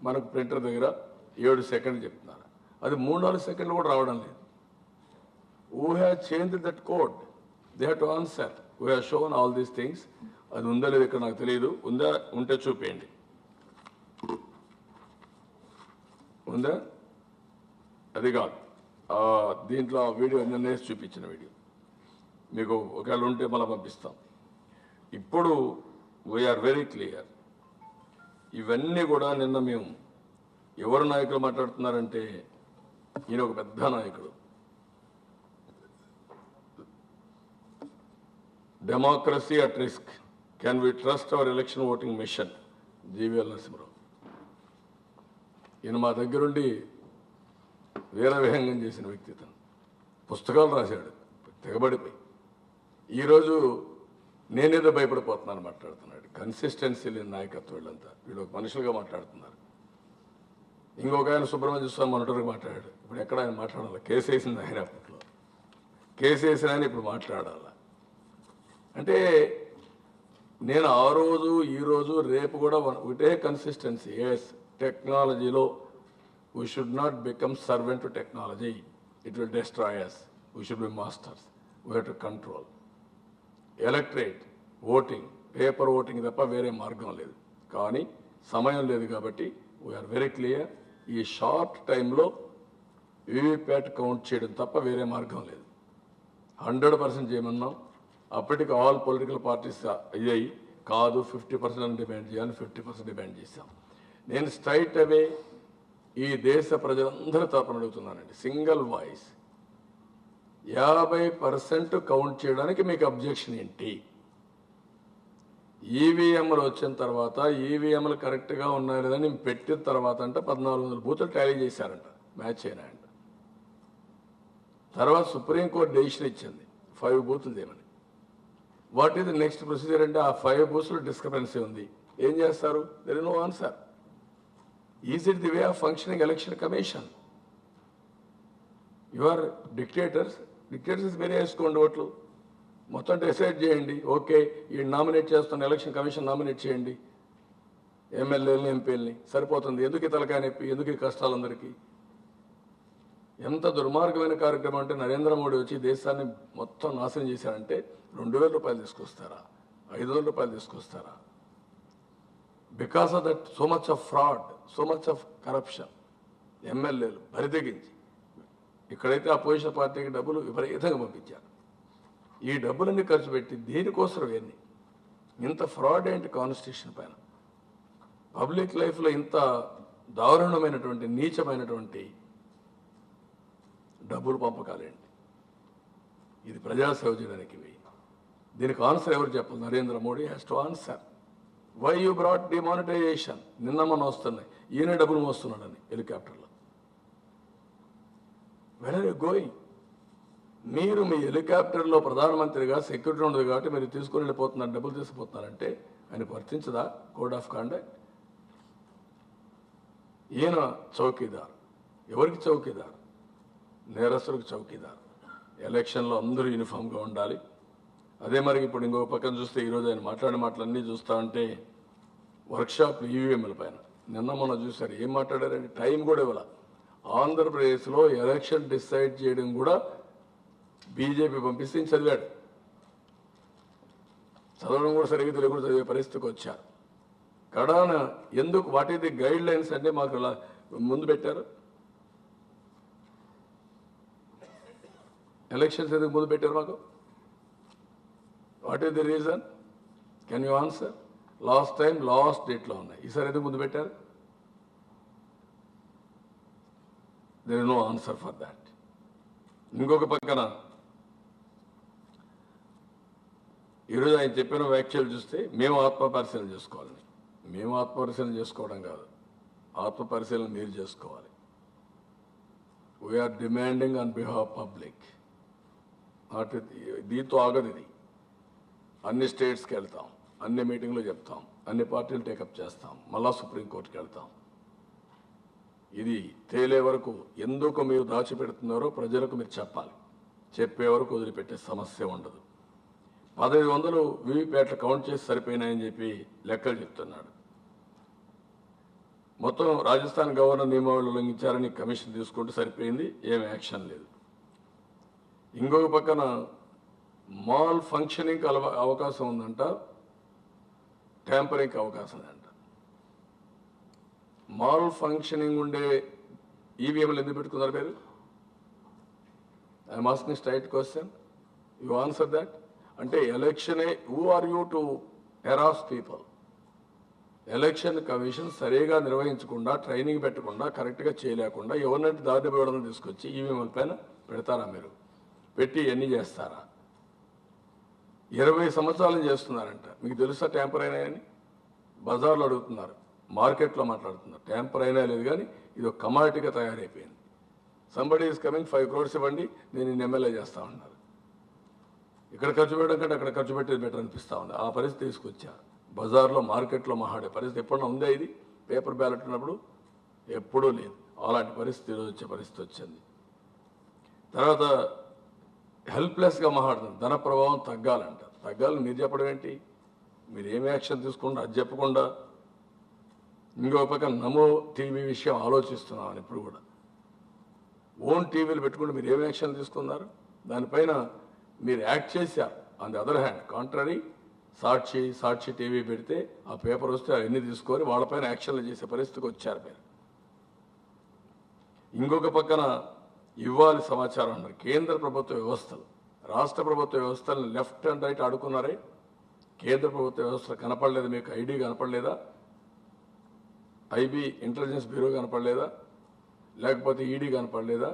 మనకు ప్రింటర్ దగ్గర 7 సెకండ్లు చెప్తున్నారు, అది 3-4 సెకండ్లు కూడా రావడం లేదు. who has changed that code? They have to answer. We have shown all these things. అది ఉందా లేదు ఇక్కడ నాకు తెలియదు. ఉంటే చూపేయండి. ఉందా? అది కాదు, దీంట్లో వీడియో నిన్నే చూపించిన వీడియో మీకు ఒకవేళ ఉంటే మళ్ళీ పంపిస్తాం. ఇప్పుడు వీఆర్ వెరీ క్లియర్. ఇవన్నీ కూడా నిన్న మేము ఎవరు నాయకులు మాట్లాడుతున్నారంటే, ఈయన ఒక పెద్ద నాయకుడు, democracy at risk, can we trust our election voting machine, GVL Narasimha Rao. ఈయన మా దగ్గరుండి వీరవిహంగం చేసిన వ్యక్తి, తను పుస్తకాలు రాశాడు తెగబడిపోయి. ఈరోజు నేనేదో భయపడిపోతున్నాను మాట్లాడుతున్నాడు. కన్సిస్టెన్సీ లేని నాయకత్వం వీళ్ళంతా, వీళ్ళు ఒక మనుషులుగా మాట్లాడుతున్నారు. ఇంకొక ఆయన సుబ్రహ్మణ్య స్వామి మొన్నటివరకు మాట్లాడాడు, ఇప్పుడు ఎక్కడ ఆయన మాట్లాడాలి? కేసు వేసింది ఆయన, అప్పట్లో కేసు వేసిన ఆయన ఇప్పుడు మాట్లాడాలా అంటే, నేను ఆ రోజు ఈరోజు రేపు కూడా ఒకటే కన్సిస్టెన్సీ. ఎస్, టెక్నాలజీలో we should not become servant to technology. It will destroy us. We should be masters. We have to control. Electorate, voting, paper voting తప్ప వేరే మార్గం లేదు. కానీ సమయం లేదు కాబట్టి వీఆర్ వెరీ క్లియర్. ఈ షార్ట్ టైంలో వీవీప్యాట్ కౌంట్ చేయడం తప్ప వేరే మార్గం లేదు. 100% చేయమన్నాం. అప్పటికి ఆల్ పొలిటికల్ పార్టీస్ అయ్యాయి, కాదు 50% డిమాండ్ చేయాలని 50% డిమాండ్ చేశాం. నేను స్ట్రైట్ అవే ఈ దేశ ప్రజలందరూ తరపున అడుగుతున్నానండి, సింగిల్ వాయిస్ 50% కౌంట్ చేయడానికి మీకు అబ్జెక్షన్ ఏంటి? ఈవీఎంలు వచ్చిన తర్వాత ఈవీఎంలు కరెక్ట్గా ఉన్నాయో లేదని పెట్టిన తర్వాత అంటే 1400 బూతులు టాలీ చేశారంట, మ్యాచ్ అయినాయంట. తర్వాత సుప్రీంకోర్టు డెసిషన్ ఇచ్చింది 5 బూతులు చేయమని. What is the next procedure అంటే ఆ 5 బూత్స్లో డిస్క్రిపెన్సీ ఉంది, ఏం చేస్తారు? There is no answer. Is it the way of functioning election commission? You are dictators వేరే వేసుకోండి ఓట్లు, మొత్తం డిసైడ్ చేయండి. ఓకే, ఈ నామినేట్ చేస్తున్న ఎలక్షన్ కమిషన్ నామినేట్ చేయండి ఎమ్మెల్యేలని ఎంపీలని, సరిపోతుంది. ఎందుకు ఈ తలకాయ నొప్పి, ఎందుకు ఈ కష్టాలు అందరికీ? ఎంత దుర్మార్గమైన కార్యక్రమం అంటే నరేంద్ర మోడీ వచ్చి దేశాన్ని మొత్తం నాశనం చేశారంటే 2,000 రూపాయలు తీసుకొస్తారా, 500 రూపాయలు తీసుకొస్తారా? Because of that so much of fraud, so much of corruption. ఎమ్మెల్యేలు బరితెగించి ఇక్కడైతే అపోజిషన్ పార్టీకి డబ్బులు విపరీతంగా పంపించారు. ఈ డబ్బులన్నీ ఖర్చు పెట్టి దేనికోసం ఇవన్నీ? ఇంత ఫ్రాడ్ ఏంటి కాన్స్టిట్యూషన్ పైన? పబ్లిక్ లైఫ్లో ఇంత దారుణమైనటువంటి నీచమైనటువంటి డబ్బులు పంపకాలేంటి? ఇది ప్రజాసేవ చేయడానికి ఇవి. దీనికి ఆన్సర్ ఎవరు చెప్పాలి? Narendra Modi has to answer. Why you brought demonetization? నిన్న మన వస్తున్నాయి, ఈయన డబ్బులు మోస్తున్నాడని హెలికాప్టర్లో. Where are you going? మీరు మీ హెలికాప్టర్లో ప్రధానమంత్రిగా సెక్యూరిటీ ఉండదు కాబట్టి మీరు తీసుకుని వెళ్ళిపోతున్నారు, డబ్బులు తీసుకుపోతున్నారంటే ఆయనకు వర్తించదా కోడ్ ఆఫ్ కాండక్ట్? ఈయన చౌకీదార్. ఎవరికి చౌకీదార్? నేరస్తులకు చౌకీదార్. ఎలక్షన్లో అందరూ యూనిఫామ్గా ఉండాలి. అదే మరి ఇప్పుడు ఇంకో పక్కన చూస్తే ఈరోజు ఆయన మాట్లాడే మాటలన్నీ చూస్తా ఉంటే వర్క్షాప్ ఈవీఎంల పైన నిన్న మొన్న చూశారు, ఏం మాట్లాడారంటే టైం కూడా ఇవ్వాలి. ఆంధ్రప్రదేశ్లో ఎలక్షన్ డిసైడ్ చేయడం కూడా బీజేపీ పంపిస్తే చదివాడు. చదవడం కూడా సరిగ్గా తెలియకుండా చదివే పరిస్థితికి వచ్చారు. కడాన ఎందుకు what is the guide lines అంటే మాకు ఇలా ముందు పెట్టారు? ఎలక్షన్స్ ఎందుకు ముందు పెట్టారు మాకు? What is the reason? Can you answer? Last time last డేట్లో ఉన్నాయి, ఈసారి ఎందుకు ముందు పెట్టారు? There is no answer for that. ఇంకొక పక్కన ఈరోజు ఆయన చెప్పిన వ్యాఖ్యలు చూస్తే మేము ఆత్మపరిశీలన చేసుకోవాలి. మేము ఆత్మపరిశీలన చేసుకోవడం కాదు, ఆత్మపరిశీలన మీరు చేసుకోవాలి. We are demanding on behalf public. దీంతో ఆగదు ఇది. అన్ని స్టేట్స్కి వెళ్తాం, అన్ని మీటింగ్లు చెప్తాం, అన్ని పార్టీలు టేకప్ చేస్తాం, మళ్ళా సుప్రీంకోర్టుకి వెళ్తాం. ఇది తేలే వరకు ఎందుకు మీరు దాచిపెడుతున్నారో ప్రజలకు మీరు చెప్పాలి. చెప్పే వరకు వదిలిపెట్టే సమస్య ఉండదు. 1500 వీవీప్యాట్లు కౌంట్ చేసి సరిపోయినాయని చెప్పి లెక్కలు చెప్తున్నాడు. మొత్తం రాజస్థాన్ గవర్నర్ నియమావళి ఉల్లంఘించారని కమిషన్ తీసుకుంటే సరిపోయింది, ఏం యాక్షన్ లేదు. ఇంకొక పక్కన మాల్ ఫంక్షనింగ్కి అవకాశం ఉందంట, ట్యాంపరింగ్కి అవకాశం ఉందంట. మాల్ ఫంక్షనింగ్ ఉండే ఈవీఎంలు ఎందుకు పెట్టుకున్నారు మీరు? I'm asking straight question, you answer that. అంటే ఎలక్షనే, who are you to harass people? Election commission సరిగా నిర్వహించకుండా, ట్రైనింగ్ పెట్టకుండా, కరెక్ట్గా చేయలేకుండా ఎవరినంటే దారి పోవడం తీసుకొచ్చి ఈవీఎంల పైన పెడతారా? మీరు పెట్టి ఎన్ని చేస్తారా? 20 సంవత్సరాలు చేస్తున్నారంట. మీకు తెలుసా ట్యాంపర్ అయినాయని? బజార్లో అడుగుతున్నారు, మార్కెట్లో మాట్లాడుతున్నారు. ట్యాంపర్ అయినా లేదు కానీ ఇది ఒక కమాడిటీగా తయారైపోయింది. సంబడి ఈజ్ కమింగ్ 5 crores ఇవ్వండి, నేను ఇన్ని ఎమ్మెల్యే చేస్తా ఉన్నారు. ఇక్కడ ఖర్చు పెట్టడం కంటే అక్కడ ఖర్చు పెట్టేది బెటర్ అనిపిస్తూ ఉంది. ఆ పరిస్థితి తీసుకొచ్చారు. బజార్లో మార్కెట్లో మాట్లాడే పరిస్థితి ఎప్పుడన్నా ఉందా? ఇది పేపర్ బ్యాలెట్ ఉన్నప్పుడు ఎప్పుడూ లేదు. అలాంటి పరిస్థితి ఈరోజు వచ్చే పరిస్థితి వచ్చింది. తర్వాత హెల్ప్లెస్గా మాట్లాడుతుంది. ధన ప్రభావం తగ్గాలంట. తగ్గాలని మీరు చెప్పడం ఏంటి? మీరు ఏమి యాక్షన్ తీసుకుంటారు అది చెప్పకుండా ఇంకో పక్క నమో టీవీ విషయం ఆలోచిస్తున్నామని ఇప్పుడు కూడా ఓన్ టీవీలు పెట్టుకుంటే మీరు ఏం యాక్షన్ తీసుకున్నారు? మీరు యాక్ట్ చేశారు. On the other hand contrary Sakshi TV పెడితే ఆ పేపర్ వస్తే అవన్నీ తీసుకొని వాళ్ళపైన యాక్షన్లు చేసే పరిస్థితికి వచ్చారు మీరు. ఇంకొక పక్కన ఇవ్వాలి సమాచారం అన్నారు. కేంద్ర ప్రభుత్వ వ్యవస్థలు, రాష్ట్ర ప్రభుత్వ వ్యవస్థలను లెఫ్ట్ అండ్ రైట్ ఆడుకున్నారే. కేంద్ర ప్రభుత్వ వ్యవస్థలు కనపడలేదు మీకు? ఐడి కనపడలేదా? ఐబీ ఇంటెలిజెన్స్ బ్యూరో కనపడలేదా? లేకపోతే ఈడీ కనపడలేదా?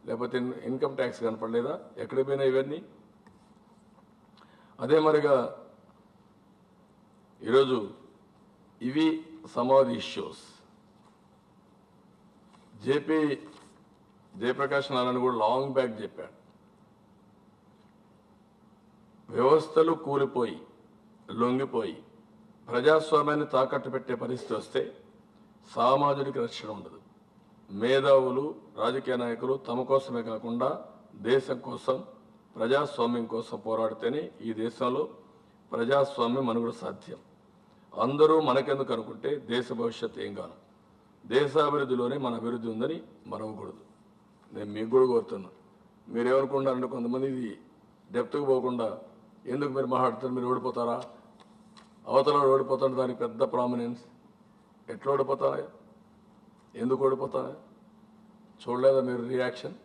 లేకపోతే ఇన్కమ్ ట్యాక్స్ కనపడలేదా? ఎక్కడికి పోయినా ఇవన్నీ? అదే మరిగా ఈరోజు ఇవి some of the issues. Jayaprakash Narayana కూడా లాంగ్ బ్యాక్ చెప్పాడు. వ్యవస్థలు కూలిపోయి లొంగిపోయి ప్రజాస్వామ్యాన్ని తాకట్టు పెట్టే పరిస్థితి వస్తే సామాజిక రక్షణ ఉండదు. మేధావులు రాజకీయ నాయకులు తమ కోసమే కాకుండా దేశం కోసం ప్రజాస్వామ్యం కోసం పోరాడితేనే ఈ దేశంలో ప్రజాస్వామ్యం మనుగడ సాధ్యం. అందరూ మనకెందుకు అనుకుంటే దేశ భవిష్యత్తు ఏం కాను. దేశాభివృద్ధిలోనే మన అభివృద్ధి ఉందని మరవకూడదు. నేను మీకు కూడా కోరుతున్నా, మీరేమనుకుంటారంటే కొంతమంది ఇది డెప్త్కి పోకుండా ఎందుకు మీరు మాట్లాడుతారు, మీరు ఓడిపోతారా, అవతల ఓడిపోతాడు, దానికి పెద్ద ప్రామినెన్స్. ఎట్లా ఓడిపోతారా, ఎందుకు ఓడిపోతారా చూడలేదా మీరు రియాక్షన్?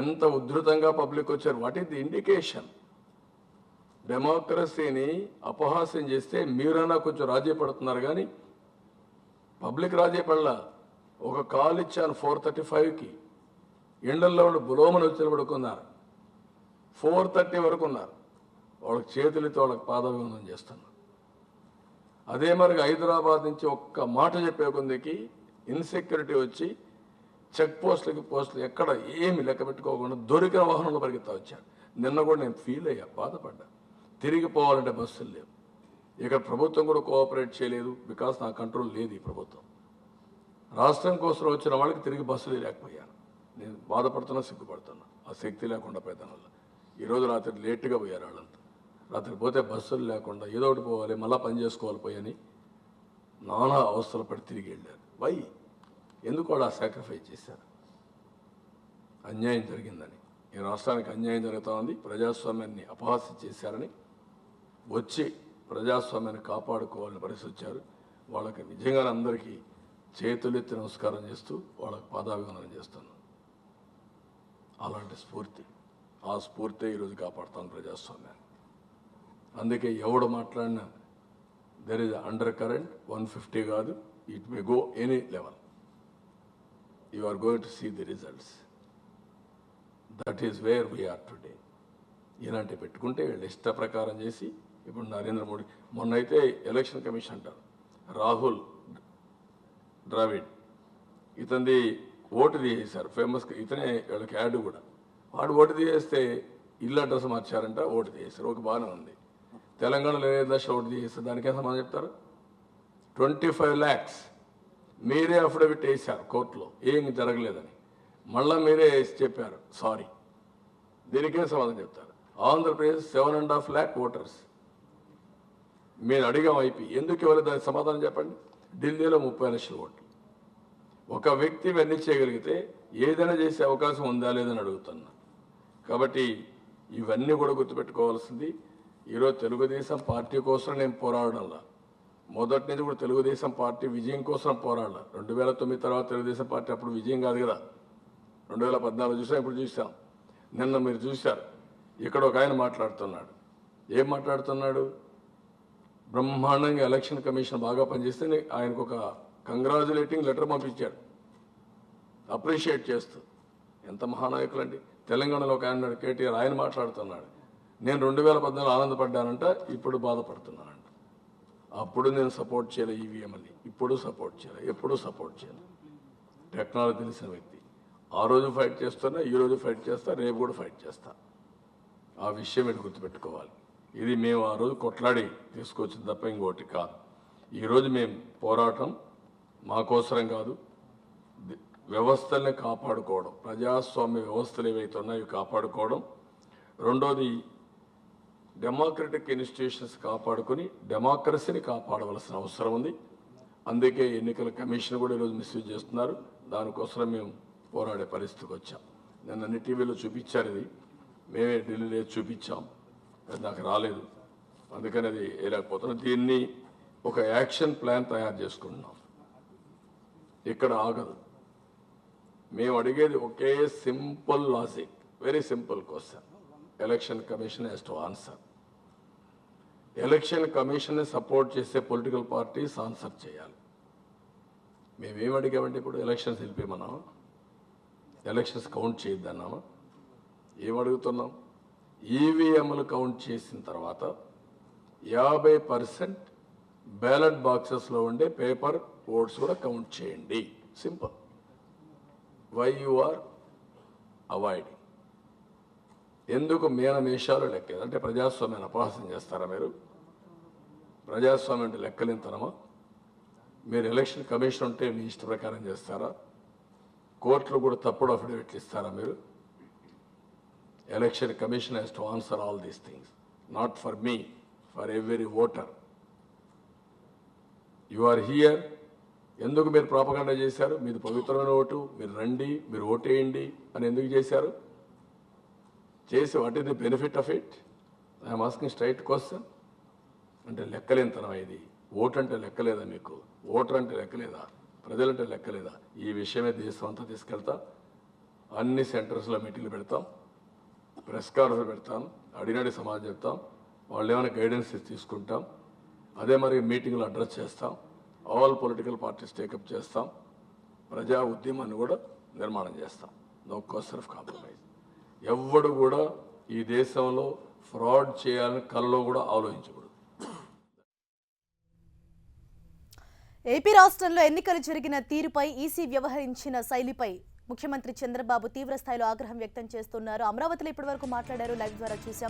ఎంత ఉధృతంగా పబ్లిక్ వచ్చారు. What is the indication? డెమోక్రసీని అపహాస్యం చేస్తే మీరైనా కొంచెం రాజీ పడుతున్నారు, కానీ పబ్లిక్ రాజీ పడలా. ఒక కాల్ ఇచ్చాను 4:35కి, ఎండల్లో బులోమని వచ్చి నిలబడుకున్నారు. 4:30 వరకు ఉన్నారు. వాళ్ళకి చేతులతో వాళ్ళకి పాదాభివందనం చేస్తున్నారు. అదే మరిగా హైదరాబాద్ నుంచి ఒక్క మాట చెప్పే కొందికి ఇన్సెక్యూరిటీ వచ్చి చెక్ పోస్టులు ఎక్కడ ఏమి లెక్క పెట్టుకోకుండా దొరికిన వాహనంలో పరిగెత్తా వచ్చాడు. నిన్న కూడా నేను ఫీల్ అయ్యా, బాధపడ్డా. తిరిగి పోవాలంటే బస్సులు లేవు. ఇక్కడ ప్రభుత్వం కూడా కోఆపరేట్ చేయలేదు, బికాస్ నా కంట్రోల్ లేదు ఈ ప్రభుత్వం. రాష్ట్రం కోసం వచ్చిన వాళ్ళకి తిరిగి బస్సులు లేకపోయాను. నేను బాధపడుతున్నా, సిగ్గుపడుతున్నా. ఆ శక్తి లేకుండా పోయేదాని వల్ల ఈరోజు రాత్రి లేట్గా పోయారు వాళ్ళంతా. రాత్రి పోతే బస్సులు లేకుండా ఏదో ఒకటి పోవాలి, మళ్ళీ పని చేసుకోవాలి పోయని నానా అవస్థలు పడి తిరిగి వెళ్ళారు. వై? ఎందుకు వాళ్ళు ఆ సాక్రిఫైస్ చేశారు? అన్యాయం జరిగిందని, ఈ రాష్ట్రానికి అన్యాయం జరుగుతూ ఉంది, ప్రజాస్వామ్యాన్ని అపహాస్యం చేశారని వచ్చి ప్రజాస్వామ్యాన్ని కాపాడుకోవాలని పరిస్థితి వచ్చారు. వాళ్ళకి నిజంగానే అందరికీ చేతులెత్తి నమస్కారం చేస్తూ వాళ్ళకి పాదాభివందనం చేస్తున్నాను. అలాంటి స్ఫూర్తి, ఆ స్ఫూర్తి ఈరోజు కాపాడుతాను ప్రజాస్వామ్యాన్ని. అందుకే ఎవడు మాట్లాడినా దెర్ ఇస్ అండర్ కరెంట్ 150 కాదు, it may go any level. You are going to see the results. That is where we are today. ఇలాంటి పెట్టుకుంటే వీళ్ళు ఇష్ట ప్రకారం చేసి ఇప్పుడు నరేంద్ర మోడీ మొన్నైతే ఎలక్షన్ కమిషన్ అంటారు, రాహుల్ ద్రావిడ్ ఇతనిది ఓటు తీసేశారు. ఫేమస్ ఇతనే వీళ్ళకి యాడ్ కూడా. వాడు ఓటు తీసేస్తే ఇల్లు అడ్రస్ మార్చారంట, ఓటు తీసేశారు. ఒక బాగానే ఉంది. తెలంగాణలో 7 లక్షలు ఓటు తీసేస్తే దానికే సమాధానం చెప్తారు. 25 lakhs మీరే అఫిడవిట్ వేశారు కోర్టులో, ఏం జరగలేదని. మళ్ళీ మీరే వేసి చెప్పారు సారీ, దీనికే సమాధానం చెప్తారు. ఆంధ్రప్రదేశ్ 7.5 lakh ఓటర్స్ మీరు అడిగాం ఐపీ, ఎందుకు ఇవ్వలేదు దానికి సమాధానం చెప్పండి. ఢిల్లీలో 30 లక్షల ఓట్లు. ఒక వ్యక్తి ఇవన్నీ చేయగలిగితే ఏదైనా చేసే అవకాశం ఉందా లేదని అడుగుతున్నా. కాబట్టి ఇవన్నీ కూడా గుర్తుపెట్టుకోవాల్సింది. ఈరోజు తెలుగుదేశం పార్టీ కోసం నేను పోరాడడంలా, మొదటి నుంచి కూడా తెలుగుదేశం పార్టీ విజయం కోసం పోరాడాల. 2009 తర్వాత తెలుగుదేశం పార్టీ అప్పుడు విజయం కాదు కదా, 2014 చూసాం, ఇప్పుడు చూసాం. నిన్న మీరు చూశారు, ఇక్కడ ఒక ఆయన మాట్లాడుతున్నాడు. ఏం మాట్లాడుతున్నాడు? బ్రహ్మాండంగా ఎలక్షన్ కమిషన్ బాగా పనిచేస్తే ఆయనకు ఒక కంగ్రాచులేటింగ్ లెటర్ పంపించాడు, అప్రిషియేట్ చేస్తూ. ఎంత మహానాయకులండి. తెలంగాణలో ఒక ఆయన కేటీఆర్, ఆయన మాట్లాడుతున్నాడు, నేను 2014 ఆనందపడ్డానంట, ఇప్పుడు బాధపడుతున్నానంట. అప్పుడు నేను సపోర్ట్ చేయలే ఈవీఎంని, ఇప్పుడు సపోర్ట్ చేయలే, ఎప్పుడు సపోర్ట్ చేయలే. టెక్నాలజీ తెలిసిన వ్యక్తి. ఆ రోజు ఫైట్ చేస్తున్నా, ఈ రోజు ఫైట్ చేస్తా, రేపు కూడా ఫైట్ చేస్తా. ఆ విషయం మీరు గుర్తుపెట్టుకోవాలి. ఇది మేము ఆ రోజు కొట్లాడి తీసుకొచ్చింది తప్ప ఇంకోటి కాదు. ఈరోజు మేము పోరాటం మాకోసరం కాదు, వ్యవస్థల్ని కాపాడుకోవడం, ప్రజాస్వామ్య వ్యవస్థలు ఏవైతే ఉన్నాయో కాపాడుకోవడం. రెండోది డెమోక్రటిక్ ఇన్స్టిట్యూషన్స్ కాపాడుకొని డెమోక్రసీని కాపాడవలసిన అవసరం ఉంది. అందుకే ఎన్నికల కమిషన్ కూడా ఈరోజు మిస్యూజ్ చేస్తున్నారు. దానికోసం మేము పోరాడే పరిస్థితికి వచ్చాం. నిన్న అన్ని టీవీలో చూపించారు, ఇది మేమే ఢిల్లీలో చూపించాం, అది నాకు రాలేదు, అందుకని అది వేయలేకపోతున్నాం. దీన్ని ఒక యాక్షన్ ప్లాన్ తయారు చేసుకుంటున్నాం. ఇక్కడ ఆగదు. మేము అడిగేది ఒకే simple logic, very simple question. Election commission has to answer. Election కమిషన్ని సపోర్ట్ చేసే పొలిటికల్ పార్టీస్ ఆన్సర్ చేయాలి. మేమేం అడిగామంటే ఇప్పుడు ఎలక్షన్స్ వెళ్ళిపోయమన్నామా, ఎలక్షన్స్ కౌంట్ చేయొద్దన్నామా? ఏం అడుగుతున్నాం? ఈవీఎంలు కౌంట్ చేసిన తర్వాత 50% బ్యాలెట్ బాక్సెస్లో ఉండే పేపర్ ఓట్స్ కూడా కౌంట్ చేయండి. Simple. Why you are avoiding? ఎందుకు మేషాలు లెక్కలేదు అంటే ప్రజాస్వామ్యాన్ని అపహాస్యం చేస్తారా మీరు? ప్రజాస్వామ్యం అంటే లెక్కలేనితనమా? మీరు ఎలక్షన్ కమిషన్ ఉంటే మీ ఇష్ట ప్రకారం చేస్తారా? కోర్టులో కూడా తప్పుడు అఫిడవిట్లు ఇస్తారా మీరు? Election commission has to answer all these things, not for me, for every voter. You are here. ఎందుకు మీరు ప్రాపగండా చేశారు? మీది పవిత్రమైన ఓటు, మీరు రండి, మీరు ఓటేయండి అని ఎందుకు చేశారు? చేసి what is the benefit of it? I'm asking straight question. అంటే లెక్కలేనితనం ఇది. ఓటు అంటే లెక్కలేదా మీకు? ఓటర్ అంటే లెక్కలేదా? ప్రజలంటే లెక్కలేదా? ఈ విషయమే దేశం అంతా తీసుకెళ్తాం. అన్ని సెంటర్స్లో మీటింగ్లు పెడతాం, ప్రెస్ కాన్ఫరెన్స్ పెడతాం, అడిగినడి సమాజం చెప్తాం, వాళ్ళు ఏమైనా గైడెన్స్ తీసుకుంటాం. అదే మరి మీటింగ్లు అడ్రస్ చేస్తాం, ఆల్ పొలిటికల్ పార్టీస్ టేకప్ చేస్తాం, ప్రజా ఉద్యమాన్ని కూడా నిర్మాణం చేస్తాం. No question of compromise. ఎవ్వడు కూడా ఈ దేశంలో ఫ్రాడ్ చేయాలని కలలో కూడా ఆలోచించకూడదు. ఏపీ రాష్ట్రంలో ఎన్నికలు జరిగిన తీరుపై ఈసీ వ్యవహరించిన శైలిపై ముఖ్యమంత్రి చంద్రబాబు తీవ్రస్థాయిలో ఆగ్రహం వ్యక్తం చేస్తున్నారు. అమరావతిలో ఇప్పటివరకు మాట్లాడారు, లైవ్ ద్వారా చూశాం.